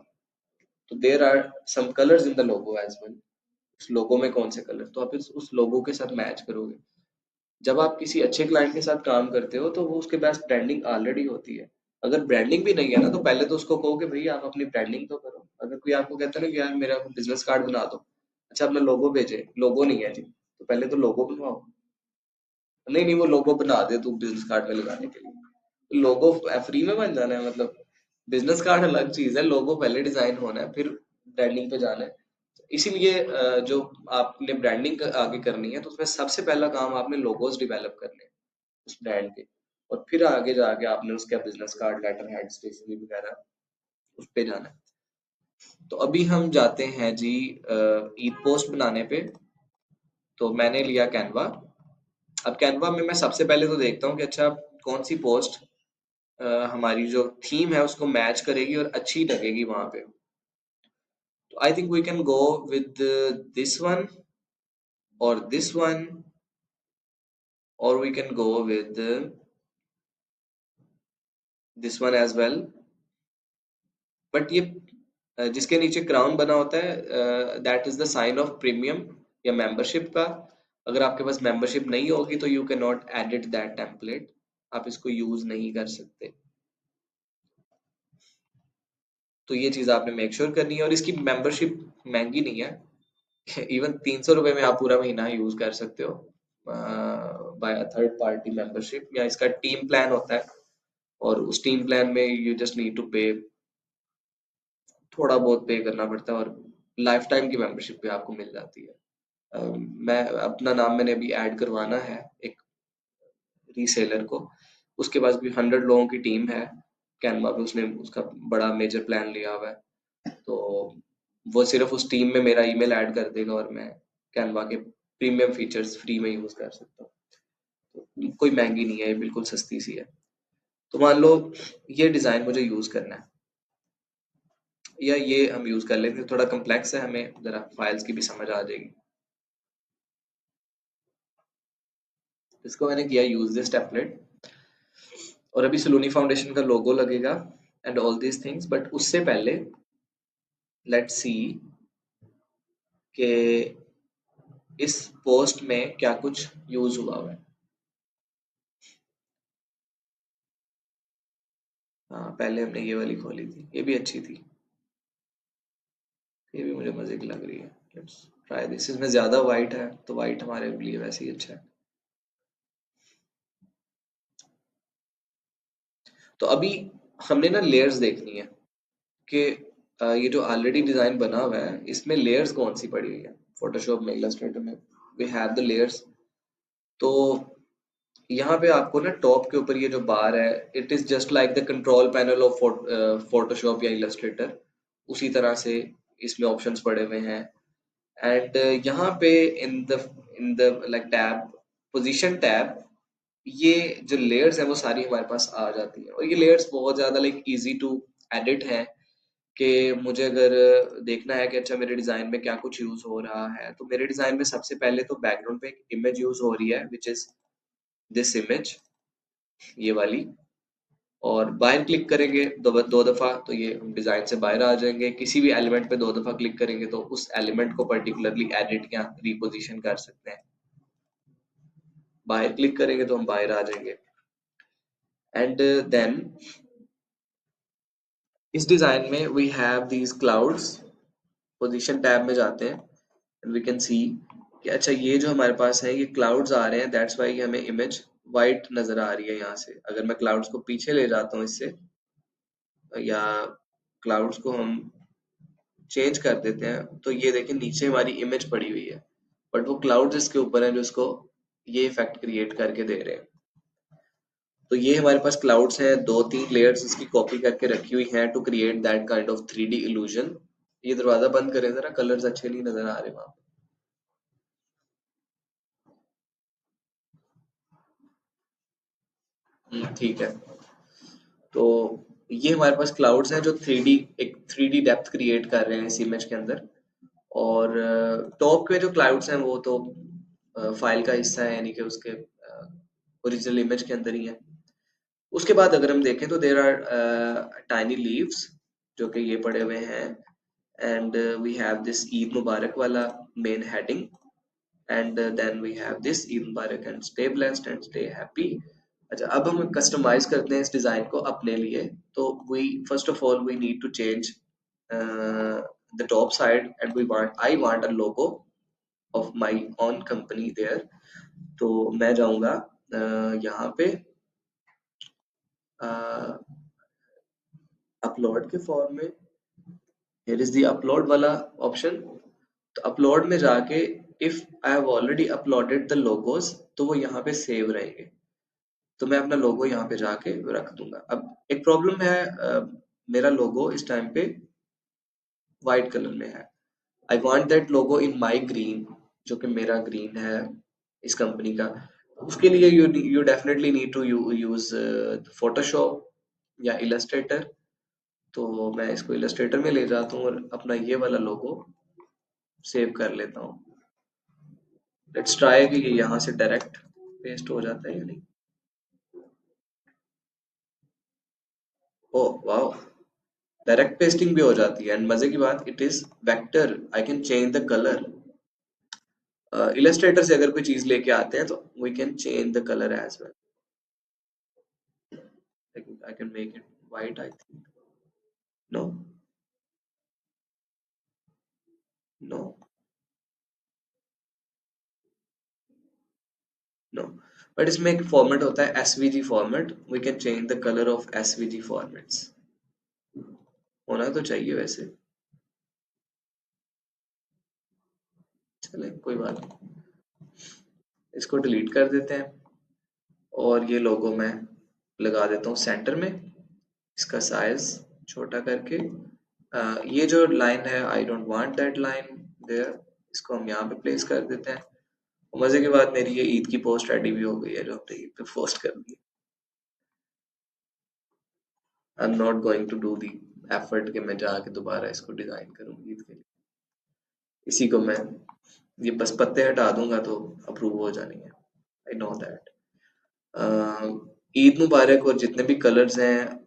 तो there are some colours in the logo as well. उस लोगो में कौन से कलर, तो आप उस लोगो के साथ मैच करोगे। जब आप किसी अच्छे क्लाइंट के साथ काम करते हो तो वो उसके पास ब्रांडिंग ऑलरेडी होती है। अगर ब्रांडिंग भी नहीं है ना तो पहले तो उसको कहो कि भाई आप अपनी ब्रांडिंग तो करो। अगर कोई आपको कहता है ना कि यार मेरा बिजनेस कार्ड बना दो, अच्छा अपना लोगो भेजे, लोगो नहीं है जी, तो पहले तो लोगो बनवाओ। नहीं नहीं, वो लोगो बना दे तू बिजनेस कार्ड में लगाने के लिए, लोगो फ्री में बन जाना है मतलब। बिजनेस कार्ड अलग चीज है, लोगो पहले डिजाइन होना है फिर ब्रांडिंग पे जाना है। इसीलिए जो आपने ब्रांडिंग आगे करनी है तो उसमें सबसे पहला काम आपने लोगोस डेवलप करने हैं उस ब्रांड के, और फिर आगे जाके आपने उसका business card, letter head, stationery वगैरह उस पे जाना है। तो अभी हम जाते हैं जी ईद पोस्ट बनाने पे। तो मैंने लिया कैनवा। अब कैनवा में मैं सबसे पहले तो देखता हूँ कि अच्छा कौन सी पोस्ट हमारी जो थीम है उसको मैच करेगी और अच्छी लगेगी वहां पे। तो I think we can go with this one और दिस वन, और we can go with this one as well. But ये जिसके नीचे क्राउन बना होता है that is the sign of premium या मेंबरशिप का। अगर आपके पास मेंबरशिप नहीं होगी तो you can not edit that template, आप इसको यूज नहीं कर सकते। तो ये चीज आपने मेक श्योर करनी है, और इसकी मेंबरशिप महंगी नहीं है। इवन 300 रुपए में आप पूरा महीना यूज कर सकते हो बाय थर्ड पार्टी मेंबरशिप, या इसका टीम प्लान होता है और उस टीम प्लान में यू जस्ट नीड टू पे, थोड़ा बहुत पे करना पड़ता है, और लाइफ टाइम की मेंबरशिप भी आपको मिल जाती है। मैं अपना नाम मैंने अभी ऐड करवाना है एक रीसेलर को, उसके पास भी 100 लोगों की टीम है कैनवा पे, उसने उसका बड़ा मेजर प्लान लिया हुआ है। तो वो सिर्फ उस टीम में मेरा ईमेल ऐड कर देगा और मैं कैनवा के प्रीमियम फीचर्स फ्री में यूज कर सकता हूँ। तो कोई महंगी नहीं है, ये बिल्कुल सस्ती सी है। तो मान लो ये डिजाइन मुझे यूज करना है, या ये हम यूज कर लेते हैं, थोड़ा कम्प्लेक्स है, हमें जरा फाइल्स की भी समझ आ जाएगी। इसको मैंने किया यूज दिस टेम्पलेट, और अभी सलूनी फाउंडेशन का लोगो लगेगा and all these things. But उससे पहले लेट्स सी के इस पोस्ट में क्या कुछ यूज हुआ है। हाँ, पहले हमने ये वाली खोली थी, ये भी अच्छी थी, ये भी मुझे मजे की लग रही है। Let's try this. इसमें ज्यादा वाइट है तो वाइट हमारे लिए वैसे ही अच्छा है। तो अभी हमने ना लेयर्स देखनी है कि ये जो ऑलरेडी डिजाइन बना हुआ है इसमें लेयर्स कौन सी पड़ी हुई है। फोटोशॉप में, इलस्ट्रेटर में वी हैव द लेयर्स। तो यहाँ पे आपको ना टॉप के ऊपर ये जो बार है, it is just like the control panel of Photoshop या इलस्ट्रेटर, उसी तरह से इसमें ऑप्शंस पड़े हुए हैं। एंड यहाँ पे in the like tab, position tab, ये जो लेयर्स है वो सारी हमारे पास आ जाती है। और ये लेयर्स बहुत ज्यादा लाइक इजी टू एडिट है कि मुझे अगर देखना है कि अच्छा मेरे डिजाइन में क्या कुछ यूज हो रहा है, तो मेरे डिजाइन में सबसे पहले तो बैकग्राउंड पे एक इमेज यूज हो रही है विच इज दिस इमेज, ये वाली। और बाहर क्लिक करेंगे दो दफा तो ये डिजाइन से बाहर आ जाएंगे। किसी भी एलिमेंट पे दो दफा क्लिक करेंगे तो उस एलिमेंट को पर्टिकुलरली एडिट या रिपोजिशन कर सकते हैं। बाहर क्लिक करेंगे तो हम बाहर आ जाएंगे। एंड देन इस डिजाइन में we have these clouds. Position tab में जाते हैं एंड वी कैन सी कि अच्छा ये जो हमारे पास है ये क्लाउड्स आ रहे हैं, दैट्स वाई हमें इमेज वाइट नजर आ रही है यहाँ से। अगर मैं क्लाउड्स को पीछे ले जाता हूँ इससे, या क्लाउड्स को हम चेंज कर देते हैं, तो ये देखिए नीचे हमारी इमेज पड़ी हुई है, बट वो क्लाउड्स इसके ऊपर है जो इसको ये इफेक्ट क्रिएट करके दे रहे हैं। तो ये हमारे पास क्लाउड्स हैं, दो तीन लेयर्स इसकी कॉपी करके रखी हुई हैं to create that kind of 3D illusion. ये दरवाजा बंद करें जरा, कलर्स अच्छे नहीं नजर आ रहे वहां पे। ठीक है। तो ये हमारे पास क्लाउड्स हैं जो 3D, एक 3D डेप्थ क्रिएट कर रहे हैं इस इमेज के अंदर। और टॉप के जो क्लाउड्स हैं वो तो फाइल का हिस्सा है, यानी कि उसके ओरिजिनल इमेज के अंदर ही है। उसके बाद अगर हम देखें तो देर आर टाइनी लीव्स जो कि ये पड़े हुए हैं। And we have this Eid मुबारक वाला main heading. And then we have this Eid मुबारक and stay blessed and stay happy. अच्छा, अब हम कस्टमाइज करते हैं इस डिजाइन को अपने लिए। तो we first of all we need to change the top side and we want, I want a logo of my own company there. तो मैं जाऊंगा यहाँ पे अपलोड के फॉर्म में, हियर इज द अपलोड वाला ऑप्शन। तो अपलोड में जाके if I have already uploaded the logos तो वो यहाँ पे सेव रहेंगे। तो मैं अपना लोगो यहाँ पे जाके रख दूंगा। अब एक प्रॉब्लम है, मेरा लोगो इस टाइम पे व्हाइट कलर में है। I want that logo in my green, जो कि मेरा ग्रीन है इस कंपनी का। उसके लिए you you definitely need to use Photoshop या इलस्ट्रेटर। तो मैं इसको इलस्ट्रेटर में ले जाता हूँ और अपना ये वाला लोगो सेव कर लेता हूँ। लेट्स ट्राई कि ये यहाँ से डायरेक्ट पेस्ट हो जाता है या नहीं। ओह वाओ, डायरेक्ट पेस्टिंग भी हो जाती है। एंड मजे की बात, it is vector, I can change the colour. Illustrator से अगर कोई चीज लेके आते हैं तो we can change the colour as well. I can make it white, I think. No, no, no. But इसमें एक फॉर्मेट होता है SVG format, we can change the colour of SVG formats. होना तो चाहिए वैसे। चले कोई बात नहीं, इसको डिलीट कर देते हैं। और ये लोगो मैं लगा देता हूँ सेंटर में, इसका साइज छोटा करके। ये जो लाइन है, I don't want that line there, इसको हम यहाँ पे प्लेस कर देते हैं। और मजे की बात, मेरी ये ईद की पोस्ट रेडी भी हो गई है जो हमने ईद पे पोस्ट कर दी। I am not going to do the effort कि मैं जाके दोबारा इसको डिजाइन करूँ ईद के लिए। इसी को मैं ये बस पत्ते हटा दूंगा तो अप्रूव हो जानी है। I know that. ईद मुबारक और जितने भी कलर्स हैं,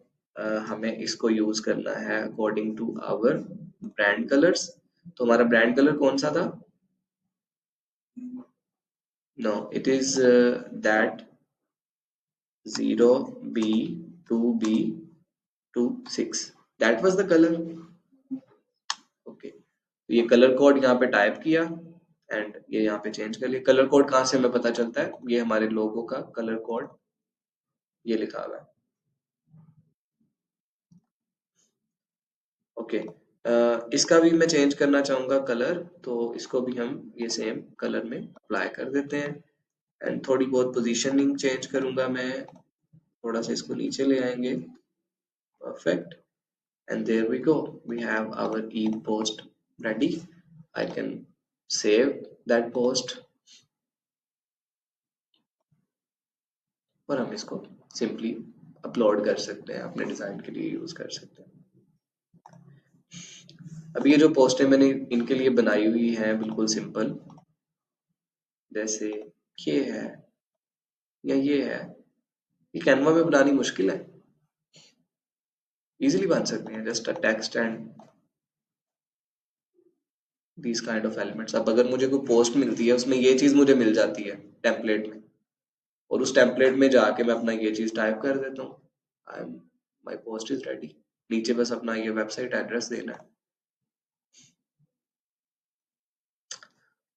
हमें इसको यूज करना है according to our brand colours. तो हमारा ब्रांड कलर कौन सा था? No it is that 0B2B26 that was the colour. Okay, तो ये कलर कोड यहाँ पे टाइप किया एंड ये यहाँ पे चेंज कर लिया। कलर कोड कहाँ से हमें पता चलता है? ये हमारे लोगो का कलर कोड ये लिखा हुआ है। ओके, इसका भी मैं चेंज करना चाहूंगा कलर, तो इसको भी हम ये सेम कलर में अप्लाई कर देते हैं एंड थोड़ी बहुत पोजीशनिंग चेंज करूंगा मैं, थोड़ा सा इसको नीचे ले आएंगे। Perfect, and there we go, we have our e-post ready. I can save that post और हम इसको सिंपली अपलोड कर सकते हैं, अपने डिजाइन के लिए यूज कर सकते हैं। अभी ये जो पोस्टें मैंने इनके लिए बनाई हुई है बिल्कुल सिंपल, जैसे ये है या ये है, ये कैनवा में बनानी मुश्किल है, इजीली बन सकते हैं, just a text and these kind of elements। अब अगर मुझे कोई पोस्ट मिलती है उसमें ये चीज मुझे मिल जाती है टेम्पलेट में, और उस टेम्पलेट में जाके मैं अपना ये चीज टाइप कर देता हूँ, I am my post is ready. नीचे बस अपना ये वेबसाइट एड्रेस देना है।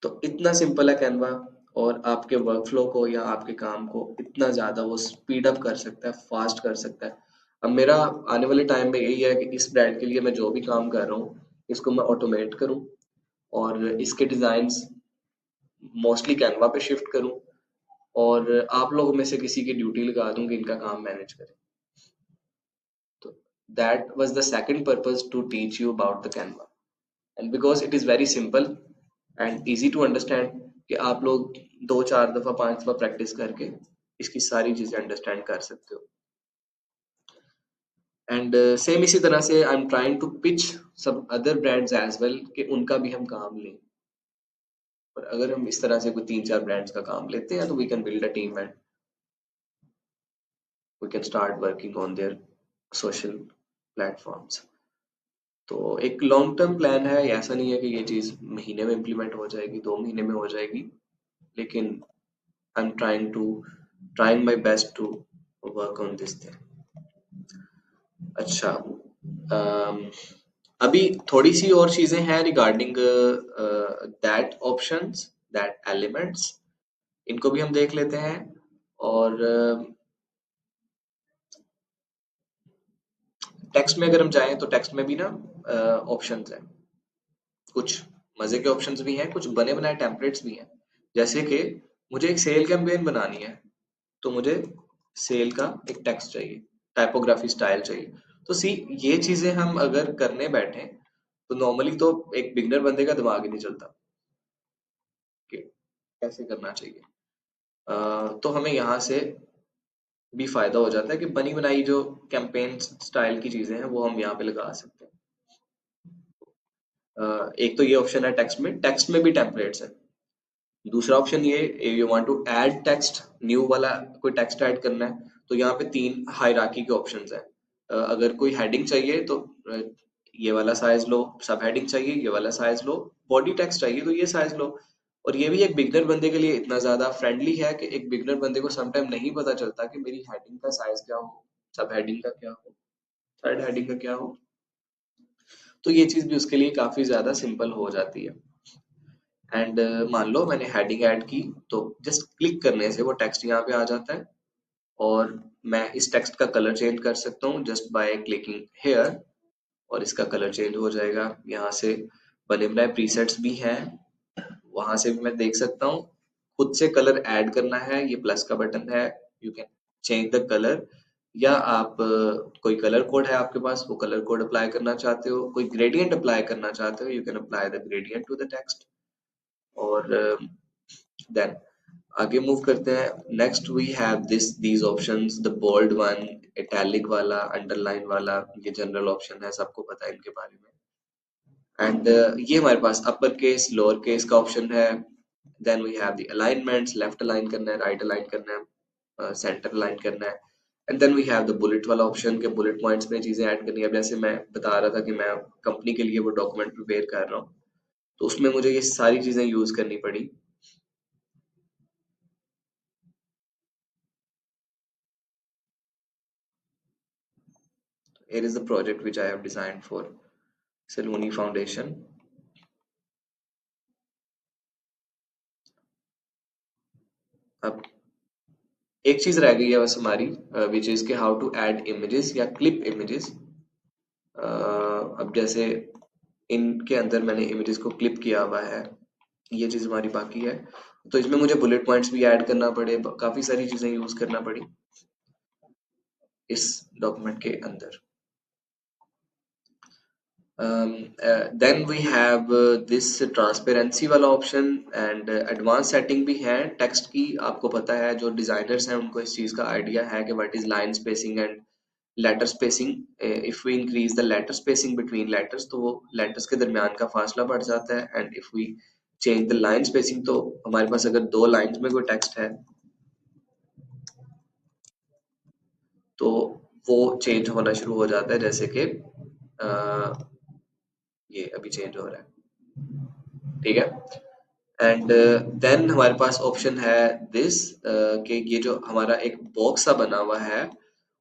तो इतना सिंपल है कैनवा, और आपके वर्कफ्लो को या आपके काम को इतना ज्यादा वो स्पीड अप कर सकता है, फास्ट कर सकता है। अब मेरा आने वाले टाइम में यही है कि इस ब्रांड के लिए मैं जो भी काम कर रहा हूँ इसको मैं ऑटोमेट करूँ और इसके डिजाइन्स मोस्टली कैनवा पे शिफ्ट करूँ, और आप लोगों में से किसी की ड्यूटी लगा दूं कि इनका काम मैनेज करें। तो that was the second purpose to teach you about the Canva, and because it is very simple and easy to understand, कि आप लोग 2 4 दफा 5 दफा प्रैक्टिस करके इसकी सारी चीजें अंडरस्टैंड कर सकते हो। एंड सेम इसी तरह से I am trying to pitch सब अदर ब्रांड्स एज वेल, कि उनका भी हम काम लें। और अगर हम इस तरह से कोई 3 4 ब्रांड्स का काम लेते हैं तो we can build a team and we can start working on their social platforms. तो एक लॉन्ग टर्म प्लान है, ऐसा नहीं है कि ये चीज महीने में इम्प्लीमेंट हो जाएगी, 2 महीने में हो जाएगी, लेकिन I am trying my best to work on this thing. अच्छा, अभी थोड़ी सी और चीजें हैं regarding that options, that elements, इनको भी हम देख लेते हैं। और टेक्स्ट में अगर हम जाएं तो टेक्स्ट में भी ना ऑप्शंस हैं, कुछ मजे के ऑप्शंस भी हैं, कुछ बने बनाए टेम्पलेट्स भी हैं। जैसे कि मुझे एक सेल कैंपेन बनानी है, तो मुझे सेल का एक टेक्स्ट चाहिए, टाइपोग्राफी स्टाइल चाहिए। तो सी, ये चीजें हम अगर करने बैठे तो नॉर्मली तो एक बिगनर बंदे का दिमाग ही नहीं चलता कि कैसे करना चाहिए। तो हमें यहाँ से भी फायदा हो जाता है कि बनी बनाई जो कैंपेन स्टाइल की चीजें हैं वो हम यहाँ पे लगा सकते हैं। एक तो ये ऑप्शन है टेक्स्ट में भी टेम्पलेट्स है। दूसरा ऑप्शन ये, you want to add text, new वाला कोई टेक्स्ट ऐड करना है, तो यहाँ पे 3 हायरार्की के ऑप्शंस हैं। अगर कोई हेडिंग चाहिए तो ये वाला साइज लो, सब हेडिंग चाहिए ये वाला साइज लो, बॉडी टेक्स्ट चाहिए तो ये साइज लो। और ये भी एक बिगनर बंदे के लिए इतना ज्यादा फ्रेंडली है कि एक बिगनर बंदे को समटाइम नहीं पता चलता कि मेरी हेडिंग का साइज क्या हो, सब हेडिंग का क्या हो, थर्ड हेडिंग का क्या हो। तो ये चीज भी उसके लिए काफी ज्यादा सिंपल हो जाती है। एंड मान लो मैंने हेडिंग ऐड की, तो जस्ट क्लिक करने से वो टेक्स्ट यहाँ पे आ जाता है, और मैं इस टेक्स्ट का कलर चेंज कर सकता हूँ जस्ट बाय क्लिकिंग हेयर, और इसका कलर चेंज हो जाएगा। यहाँ से बने बनाए प्रीसेट्स भी हैं, वहां से भी मैं देख सकता हूँ। खुद से कलर ऐड करना है, ये प्लस का बटन है, you can change the colour. या आप कोई कलर कोड है आपके पास, वो कलर कोड अप्लाई करना चाहते हो, कोई ग्रेडियंट अप्लाई करना चाहते हो, you can apply the gradient to the text. और देन आगे मूव करते हैं। Next we have these options, the bold one, italic वाला, अंडरलाइन वाला, ये जनरल ऑप्शन है, सबको पता है इनके बारे में। एंड ये हमारे पास अपर केस लोअर केस का ऑप्शन है। Then we have the alignments, left align करना है, राइट अलाइन करना है, सेंटर अलाइन करना है। And then we have the bullet वाला ऑप्शन के बुलेट पॉइंट्स में चीजें ऐड करनी है। अब जैसे मैं बता रहा था कि मैं कंपनी के लिए वो डॉक्यूमेंट प्रिपेयर कर रहा हूँ, तो उसमें मुझे ये सारी चीजें यूज करनी पड़ी। here is the project which I have designed for Saloni Foundation. अब एक चीज रह गई है बस हमारी, विच इज के हाउ टू ऐड इमेजेस या क्लिप इमेजेस। अब जैसे इनके अंदर मैंने इमेजेस को क्लिप किया हुआ है, ये चीज हमारी बाकी है। तो इसमें मुझे बुलेट पॉइंट्स भी ऐड करना पड़े, काफी सारी चीजें यूज करना पड़ी इस डॉक्यूमेंट के अंदर। Then we have this transparency वाला ऑप्शन एंड एडवांस सेटिंग भी है टेक्स्ट की। आपको पता है जो डिजाइनर्स हैं उनको इस चीज का आइडिया है कि what is line spacing and letter spacing. If we increase the letter spacing between letters तो वो लेटर्स के दरमियान का फासला बढ़ जाता है, and if we change the line spacing तो हमारे पास अगर दो लाइंस में कोई टेक्स्ट है तो वो चेंज होना शुरू हो जाता है, जैसे कि ये अभी चेंज हो रहा है, ठीक है। एंड देन हमारे पास ऑप्शन है दिस, कि ये जो हमारा एक बॉक्स सा बना हुआ है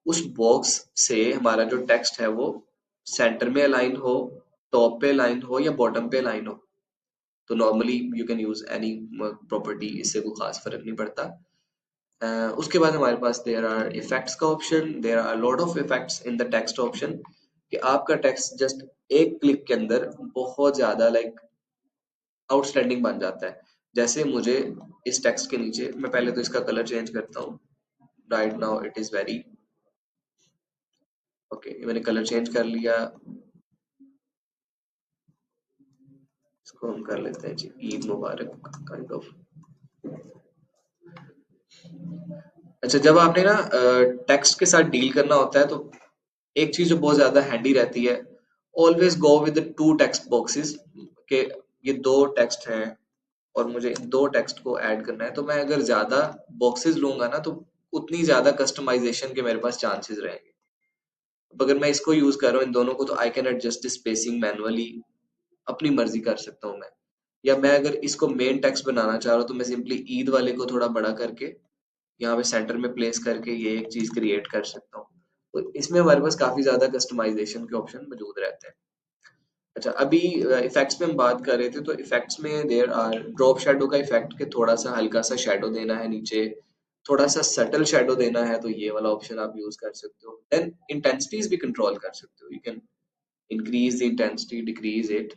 उस बॉक्स से हमारा जो टेक्स्ट है वो सेंटर में अलाइन हो, टॉप पे अलाइन हो या बॉटम पे अलाइन हो। तो normally you can use any property, इससे कोई खास फर्क नहीं पड़ता। उसके बाद हमारे पास देयर आर इफेक्ट्स का option, there are lot of effects in the text option, कि आपका टेक्स्ट जस्ट एक क्लिक के अंदर बहुत ज्यादा लाइक आउटस्टैंडिंग बन जाता है। जैसे मुझे इस टेक्स्ट के नीचे, मैं पहले तो इसका कलर चेंज करता हूँ। Right now it is very okay, मैंने कलर चेंज कर लिया। इसको हम कर लेते हैं जी ईद मुबारक काइंड ऑफ। अच्छा, जब आपने ना टेक्स्ट के साथ डील करना होता है तो एक चीज जो बहुत ज्यादा हैंडी रहती है, always go with two text boxes, के ये दो टेक्स्ट हैं और मुझे इन दो टेक्स्ट को ऐड करना है, तो मैं अगर ज्यादा बॉक्सेस लूंगा ना तो उतनी ज्यादा कस्टमाइजेशन के मेरे पास चांसेस रहेंगे। अब अगर मैं इसको यूज कर रहा हूँ इन दोनों को, तो I can adjust spacing manually, अपनी मर्जी कर सकता हूँ मैं। या मैं अगर इसको मेन टेक्स्ट बनाना चाह रहा हूँ तो मैं सिंपली ईद वाले को थोड़ा बड़ा करके यहाँ पे सेंटर में प्लेस करके ये एक चीज क्रिएट कर सकता हूँ। तो इसमें हमारे पास काफी ज्यादा कस्टमाइजेशन के ऑप्शन मौजूद रहते हैं। अच्छा, अभी इफेक्ट्स में हम बात कर रहे थे, तो इफेक्ट्स में देयर आर ड्रॉप शैडो का इफेक्ट, के थोड़ा सा हल्का सा शैडो देना है नीचे, थोड़ा सा सटल शैडो देना है, तो ये वाला ऑप्शन आप यूज कर सकते हो। देन इंटेंसिटीज भी कंट्रोल कर सकते हो, you can increase the intensity, decrease it.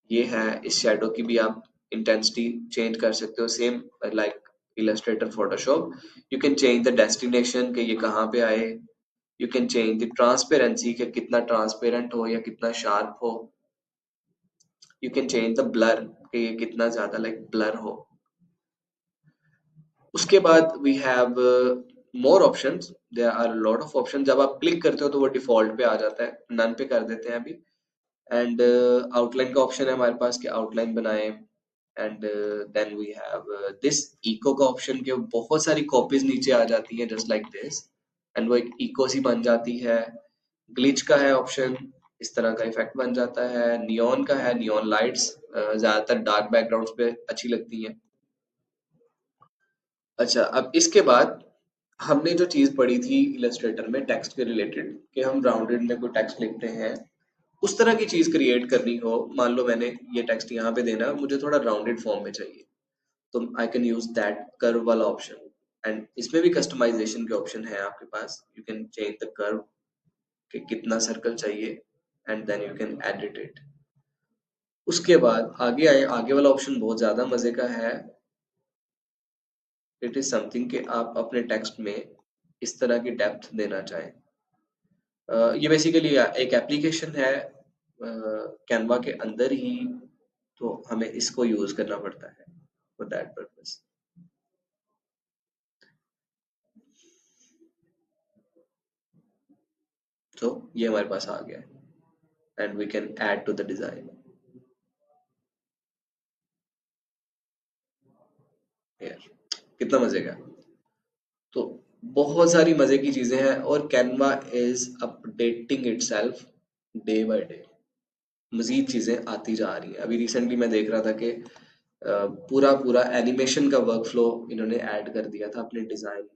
ये है, इस शैडो की भी आप इंटेंसिटी चेंज कर सकते हो, same like Illustrator Photoshop. You can change the destination, कि ये कहाँ पे आए। You can change the transparency, कि कितना ट्रांसपेरेंट हो या कितना शार्प हो। You can change the blur, कि ये कितना ज्यादा लाइक ब्लर हो। उसके बाद we have more options, there are lot of option. जब आप क्लिक करते हो तो वो डिफॉल्ट पे आ जाता है, नन पे कर देते हैं अभी। एंड आउटलाइन का ऑप्शन है हमारे पास, कि आउटलाइन बनाए। And then we have this echo का ऑप्शन, के बहुत सारी कॉपीज नीचे आ जाती है जस्ट लाइक दिस, एंड वो एक इको सी बन जाती है। ग्लिच का है ऑप्शन, इस तरह का इफेक्ट बन जाता है। नियॉन का है, नियॉन लाइट्स ज्यादातर डार्क बैकग्राउंड्स पे अच्छी लगती हैं। अच्छा, अब इसके बाद हमने जो चीज पढ़ी थी इलस्ट्रेटर में टेक्स्ट के रिलेटेड, कि हम राउंडेड में कोई टेक्स्ट लिखते हैं, उस तरह की चीज क्रिएट करनी हो। मान लो मैंने ये टेक्स्ट यहाँ पे देना है, मुझे थोड़ा राउंडेड फॉर्म में चाहिए, तो I can use that curve वाला ऑप्शन। एंड इसमें भी कस्टमाइजेशन के ऑप्शन है आपके पास, you can change the curve, कि कितना सर्कल चाहिए, and then you can edit it. उसके बाद आगे आए, आगे वाला ऑप्शन बहुत ज्यादा मजे का है। इट इज समथिंग कि आप अपने टेक्स्ट में इस तरह की डेप्थ देना चाहें। ये बेसिकली एक एप्लीकेशन है कैनवा के अंदर ही, तो हमें इसको यूज करना पड़ता है फॉर दैट पर्पस। तो ये हमारे पास आ गया है, and we can add to the design here. कितना मजे का। तो बहुत सारी मजे की चीजें हैं, और Canva is updating itself day by day. मजीद चीजें आती जा रही हैं। अभी रिसेंटली मैं देख रहा था कि पूरा पूरा एनिमेशन का वर्क फ्लो इन्होंने ऐड कर दिया था अपने डिजाइन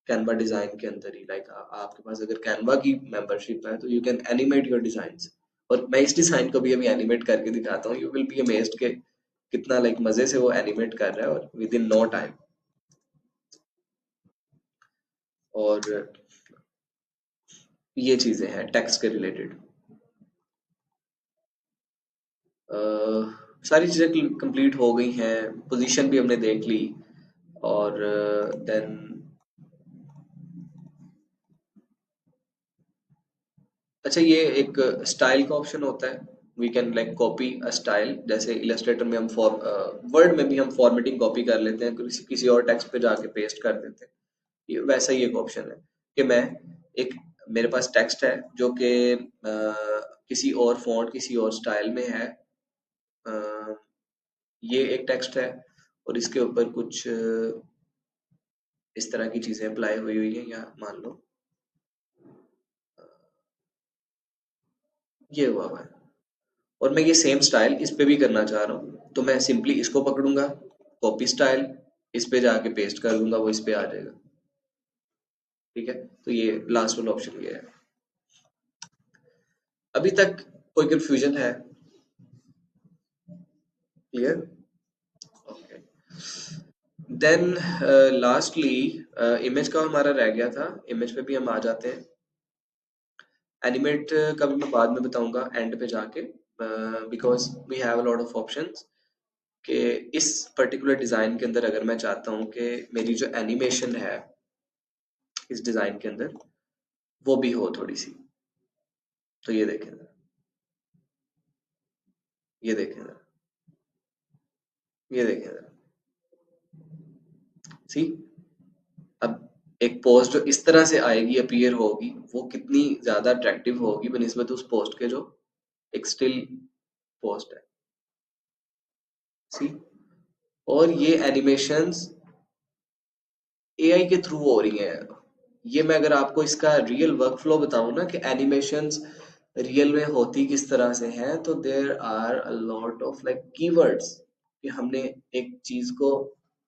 कैनवा डिजाइन के अंदर ही, लाइक आपके पास अगर कैनवा की मेंबरशिप है तो you can animate your designs. और मैं इस डिजाइन को भी अभी एनिमेट करके दिखाता हूँ, यू विल बी अमेज्ड के कितना लाइक मजे से वो एनिमेट कर रहा है और विद इन नो टाइम। और ये चीजें हैं टेक्स्ट के रिलेटेड। सारी चीजें कंप्लीट हो गई हैं, पोजीशन भी हमने देख ली। और देन अच्छा, ये एक स्टाइल का ऑप्शन होता है। We can like copy a style, जैसे इलस्ट्रेटर में हम वर्ड में भी हम फॉर्मेटिंग कॉपी कर लेते हैं, किसी और टेक्स्ट पे जाके पेस्ट कर देते हैं। ये वैसा ही एक ऑप्शन है कि मैं एक, मेरे पास टेक्स्ट है जो कि किसी और फॉन्ट किसी और स्टाइल में है। अ, ये एक टेक्स्ट है और इसके ऊपर कुछ इस तरह की चीजें अप्लाई हुई हुई है, या मान लो ये हुआ हुआ है, और मैं ये सेम स्टाइल इस पे भी करना चाह रहा हूँ, तो मैं सिंपली इसको पकड़ूंगा, कॉपी स्टाइल, इस पे जाके पेस्ट कर दूंगा, वो इस पे आ जाएगा। ठीक है, तो ये लास्ट वाला ऑप्शन ये है। अभी तक कोई कंफ्यूजन है? Clear? Okay. Then lastly image का हमारा रह गया था, इमेज पे भी हम आ जाते हैं। एनिमेट का भी मैं बाद में बताऊंगा एंड पे जाके, because we have a lot of options कि इस पर्टिकुलर डिजाइन के अंदर अगर मैं चाहता हूँ कि मेरी जो एनिमेशन है इस डिजाइन के अंदर वो भी हो थोड़ी सी, तो ये देखें जरा, ये देखें जरा, ये देखें जरा, सी। अब एक पोस्ट जो इस तरह से आएगी, अपीयर होगी, वो कितनी ज्यादा अट्रैक्टिव होगी बनिस्बत उस पोस्ट के जो एक स्टिल पोस्ट है, सी। और ये एनिमेशंस एआई के थ्रू हो रही हैं। ये मैं अगर आपको इसका रियल वर्क फ्लो बताऊं ना कि एनिमेशंस रियल में होती किस तरह से हैं, तो there are a lot of like keywords कि हमने एक चीज को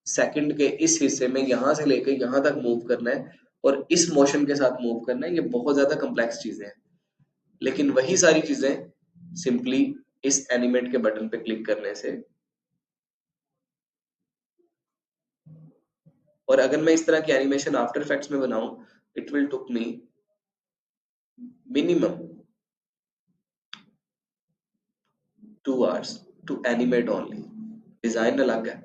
सेकंड के इस हिस्से में यहाँ से लेकर यहाँ तक मूव करना है और इस मोशन के साथ मूव करना है। ये बहुत ज्यादा कम्प्लेक्स चीजें हैं, लेकिन वही सारी चीजें सिंपली इस एनिमेट के बटन पे क्लिक करने से। और अगर मैं इस तरह की एनिमेशन आफ्टर इफेक्ट्स में बनाऊं, it will took me minimum 2 hours to animate only. Design अलग है,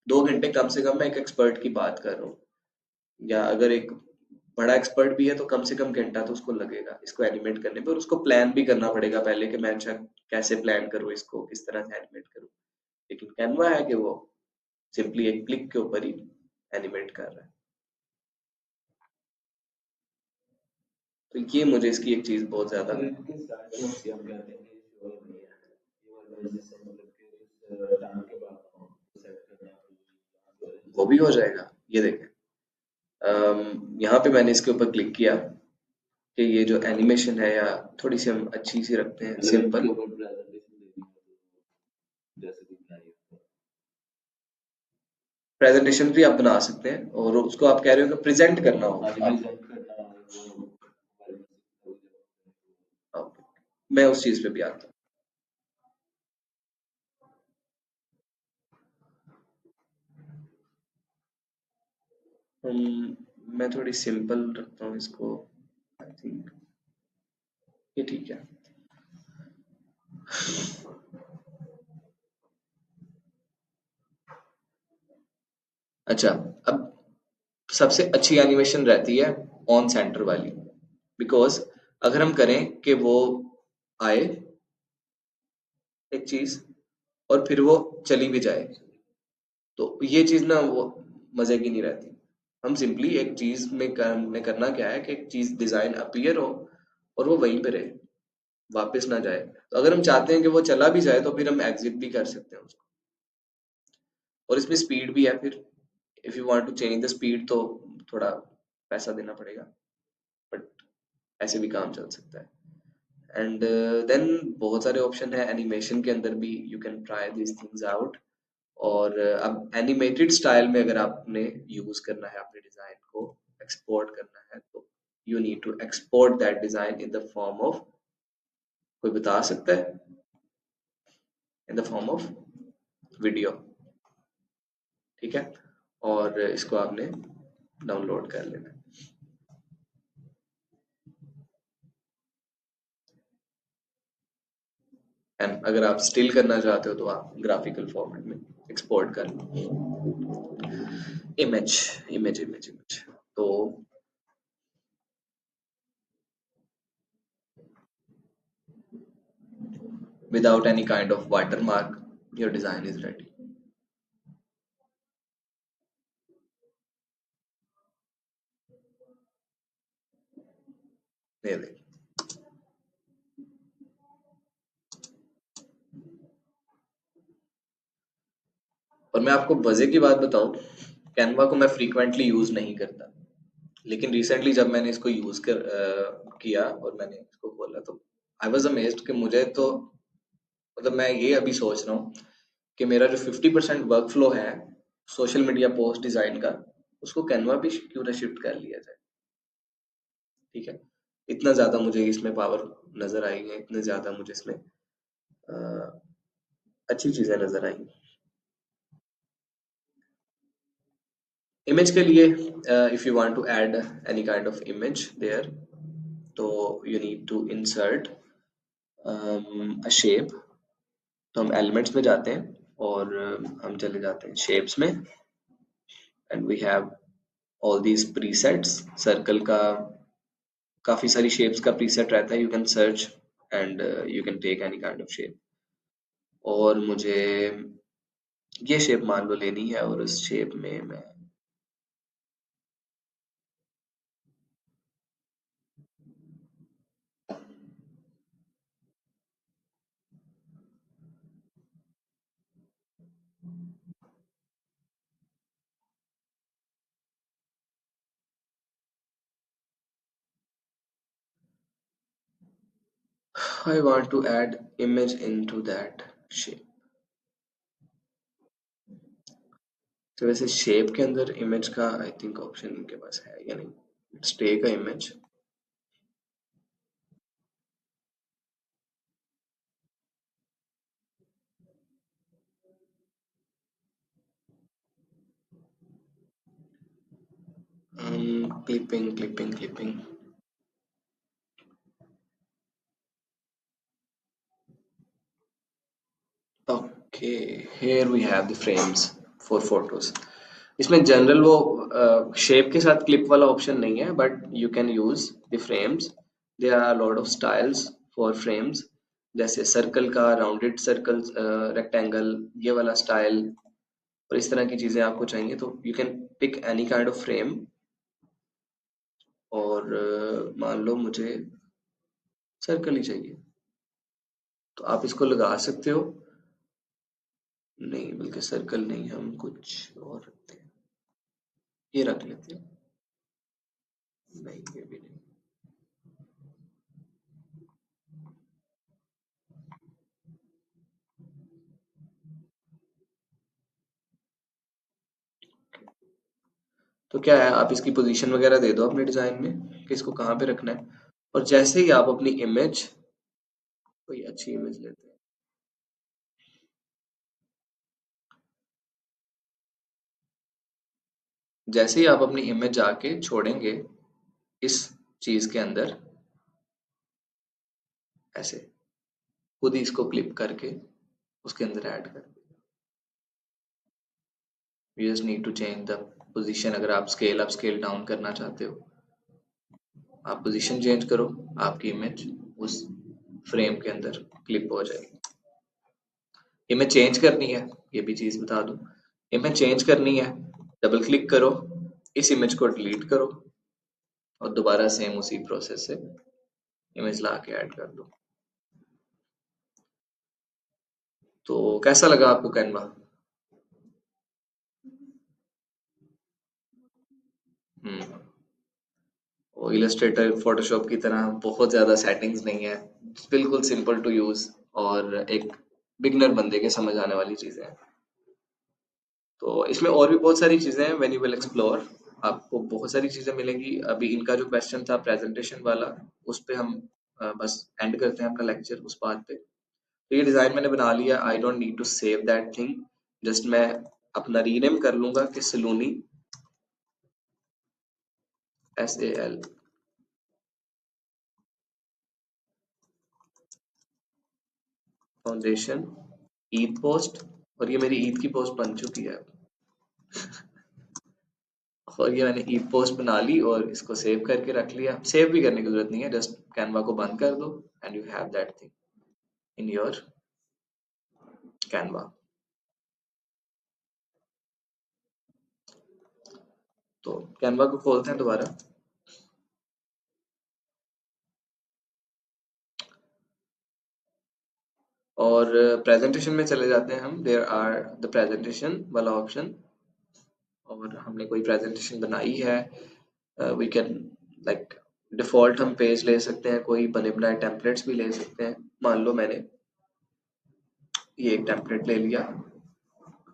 2 घंटे कम से कम, मैं एक एक्सपर्ट की बात कर रहा हूँ। या अगर एक बड़ा एक्सपर्ट भी है तो कम से कम घंटा तो उसको लगेगा इसको एनिमेट करने पे, और उसको प्लान भी करना पड़ेगा पहले कि मैं अच्छा कैसे प्लान करूँ, इसको किस तरह से एनिमेट करूँ। लेकिन कैनवा है कि वो सिंपली एक क्लिक के ऊपर ही एनिमेट कर रहा है। तो ये मुझे इसकी एक चीज बहुत ज्यादा, वो भी हो जाएगा। ये देखें, यहाँ पे मैंने इसके ऊपर क्लिक किया कि ये जो एनिमेशन है, या थोड़ी सी हम अच्छी सी रखते हैं सिंपल। प्रेजेंटेशन भी आप बना सकते हैं, और उसको आप कह रहे हो कि प्रेजेंट करना होगा मैं उस चीज पे भी आता हूँ। मैं थोड़ी सिंपल रखता हूँ इसको, आई थिंक ये ठीक है। अच्छा, अब सबसे अच्छी एनिमेशन रहती है ऑन सेंटर वाली, बिकॉज अगर हम करें कि वो आए एक चीज और फिर वो चली भी जाए, तो ये चीज ना वो मजे की नहीं रहती। हम सिंपली एक चीज में करना क्या है कि एक चीज डिजाइन अपीयर हो और वो वहीं पे रहे, वापस ना जाए। तो अगर हम चाहते हैं कि वो चला भी जाए तो फिर हम एग्जिट भी कर सकते हैं उसको। और इसमें स्पीड भी है, फिर if you want to change the speed तो थोड़ा पैसा देना पड़ेगा, बट ऐसे भी काम चल सकता है। एंड देन बहुत सारे ऑप्शन है एनिमेशन के अंदर भी, you can try this things out. और अब एनिमेटेड स्टाइल में अगर आपने यूज करना है अपने डिजाइन को, एक्सपोर्ट करना है तो you need to export that design in the form of, कोई बता सकता है, in the form of video, ठीक है। और इसको आपने डाउनलोड कर लेना है। एंड अगर आप स्टिल करना चाहते हो तो आप ग्राफिकल फॉर्मेट में एक्सपोर्ट कर लो। इमेज इमेज इमेज इमेज तो without any kind of watermark your design is ready। दे दे। और मैं आपको मजे की बात बताऊं, कैनवा को मैं फ्रीक्वेंटली यूज नहीं करता, लेकिन रिसेंटली जब मैंने इसको यूज किया और मैंने इसको खोला तो आई वाज अमेज्ड कि मुझे तो मतलब मैं ये अभी सोच रहा हूँ कि मेरा जो 50% वर्क फ्लो है सोशल मीडिया पोस्ट डिजाइन का, उसको कैनवा पे क्यों ना शिफ्ट कर लिया जाए, ठीक है। इतना ज्यादा मुझे इसमें पावर नजर आई है, इतने ज्यादा मुझे इसमें अच्छी चीजें नजर आई। इमेज के लिए if you want to add any kind of image there, तो you need to insert a shape. तो हम एलिमेंट्स में जाते हैं और हम चले जाते हैं शेप्स में, and we have all these presets. Circle का काफी सारी शेप्स का प्रीसेट रहता है, you can search and you can take any kind of shape. और मुझे ये शेप मान लो लेनी है और उस शेप में मैं I want to add image into that shape। तो वैसे शेप के अंदर इमेज का आई थिंक ऑप्शन इनके पास है या नहीं। Let's take a image. clipping। Okay, here we have the frames for photos। इसमें जनरल वो शेप के साथ क्लिप वाला ऑप्शन नहीं है, but you can use the frames. There are lot of styles for frames, जैसे सर्कल का, rounded circle, rectangle, ये वाला स्टाइल। और इस तरह की चीजें आपको चाहिए तो you can pick any kind of frame. और मान लो मुझे सर्कल ही चाहिए तो आप इसको लगा सकते हो। नहीं, बल्कि सर्कल नहीं, हम कुछ और रखते हैं, ये रख लेते हैं। नहीं, ये भी नहीं। तो क्या है, आप इसकी पोजीशन वगैरह दे दो अपने डिजाइन में कि इसको कहाँ पे रखना है। और जैसे ही आप अपनी इमेज, कोई अच्छी इमेज लेते हैं, जैसे ही आप अपनी इमेज जाके छोड़ेंगे इस चीज के अंदर, ऐसे खुद ही इसको क्लिप करके उसके अंदर ऐड कर दो। You just need to change the position. अगर आप स्केल अप स्केल डाउन करना चाहते हो, आप पोजीशन चेंज करो, आपकी इमेज उस फ्रेम के अंदर क्लिप हो जाएगी। इमेज चेंज करनी है, ये भी चीज बता दूं। इमेज चेंज करनी है, डबल क्लिक करो, इस इमेज को डिलीट करो और दोबारा सेम उसी प्रोसेस से इमेज ला के ऐड कर दो। तो कैसा लगा आपको कैनवा? हम्म। वो इलस्ट्रेटर फोटोशॉप की तरह बहुत ज्यादा सेटिंग्स नहीं है, बिल्कुल सिंपल टू यूज और एक बिगनर बंदे के समझ आने वाली चीजें हैं। तो इसमें और भी बहुत सारी चीजें हैं व्हेन यू विल एक्सप्लोर। आपको बहुत सारी चीजें मिलेंगी। अभी इनका जो क्वेश्चन था प्रेजेंटेशन वाला, उस पे हम बस एंड करते हैं अपना लेक्चर उस बात पे। तो ये डिजाइन मैंने बना लिया, I don't need to save that thing, just मैं अपना रीनेम कर लूंगा कि सलूनी, SAL फाउंडेशन ईद पोस्ट। और ये मेरी ईद की पोस्ट बन चुकी है। और ये मैंने ईद पोस्ट बना ली और इसको सेव करके रख लिया। सेव भी करने की जरूरत नहीं है, जस्ट कैनवा को बंद कर दो and you have that thing in your Canva. तो कैनवा को खोलते हैं दोबारा, और प्रेजेंटेशन में चले जाते हैं हम। देयर आर द प्रेजेंटेशन वाला ऑप्शन, और हमने कोई प्रेजेंटेशन बनाई है, वी कैन लाइक डिफॉल्ट हम पेज ले सकते हैं, कोई बने बनाए टेम्पलेट्स भी ले सकते हैं। मान लो मैंने ये एक टेम्पलेट ले लिया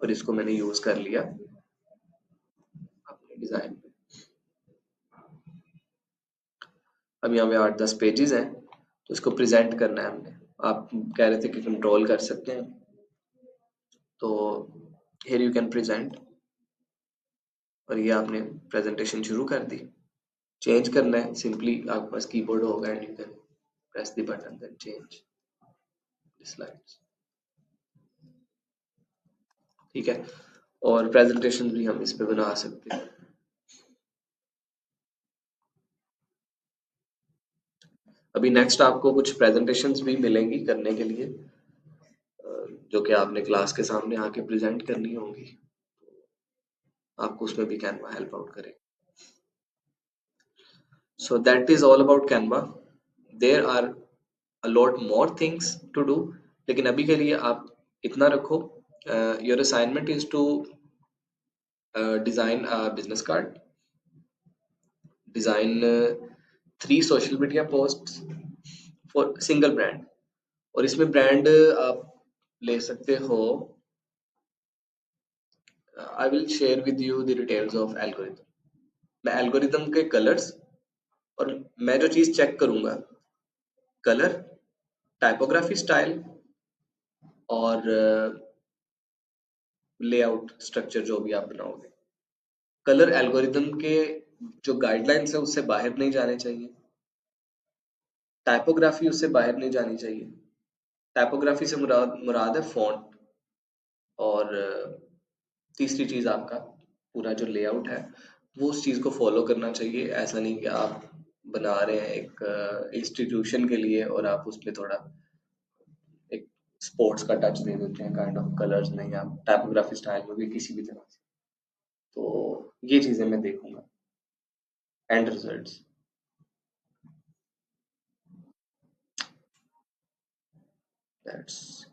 और इसको मैंने यूज कर लिया अपने डिजाइन पे। अब यहाँ पे 8-10 पेजेस हैं, तो इसको प्रेजेंट करना है हमने। आप कह रहे थे कि कंट्रोल कर सकते हैं, तो हियर यू कैन प्रेजेंट, और ये आपने प्रेजेंटेशन शुरू कर दी। चेंज करना है, सिंपली आपके पास कीबोर्ड होगा and you can press the button then change the slides. ठीक है, और प्रेजेंटेशन भी हम इस पे बना सकते हैं। अभी नेक्स्ट आपको कुछ प्रेजेंटेशंस भी मिलेंगी करने के लिए, जो कि आपने क्लास के सामने आके प्रेजेंट करनी होंगी। आपको उसमें भी कैनवा हेल्प आउट करे। So that is all about Canva. There are a lot more things to do, लेकिन अभी के लिए आप इतना रखो। Your assignment is to design a business card, design 3 social media posts for single brand, और इसमें ब्रांड आप ले सकते हो। I will share with you the details of algorithm. मैं एल्गोरिथम के कलर्स, और मैं जो चीज चेक करूंगा, कलर, टाइपोग्राफी स्टाइल, और लेआउट स्ट्रक्चर जो भी आप बनाओगे। कलर एल्गोरिदम के जो गाइडलाइंस है उससे बाहर नहीं जाने चाहिए। टाइपोग्राफी उससे बाहर नहीं जानी चाहिए। टाइपोग्राफी से मुराद मुराद है फॉन्ट। और तीसरी चीज आपका पूरा जो लेआउट है वो उस चीज को फॉलो करना चाहिए। ऐसा नहीं कि आप बना रहे हैं एक इंस्टीट्यूशन के लिए और आप उसमें थोड़ा एक स्पोर्ट्स का टच दे देते हैं, काइंड ऑफ कलर्स नहीं, आप टाइपोग्राफी स्टाइल में भी किसी भी तरह से। तो ये चीजें मैं देखूंगा, एंड रिजल्ट्स। दैट्स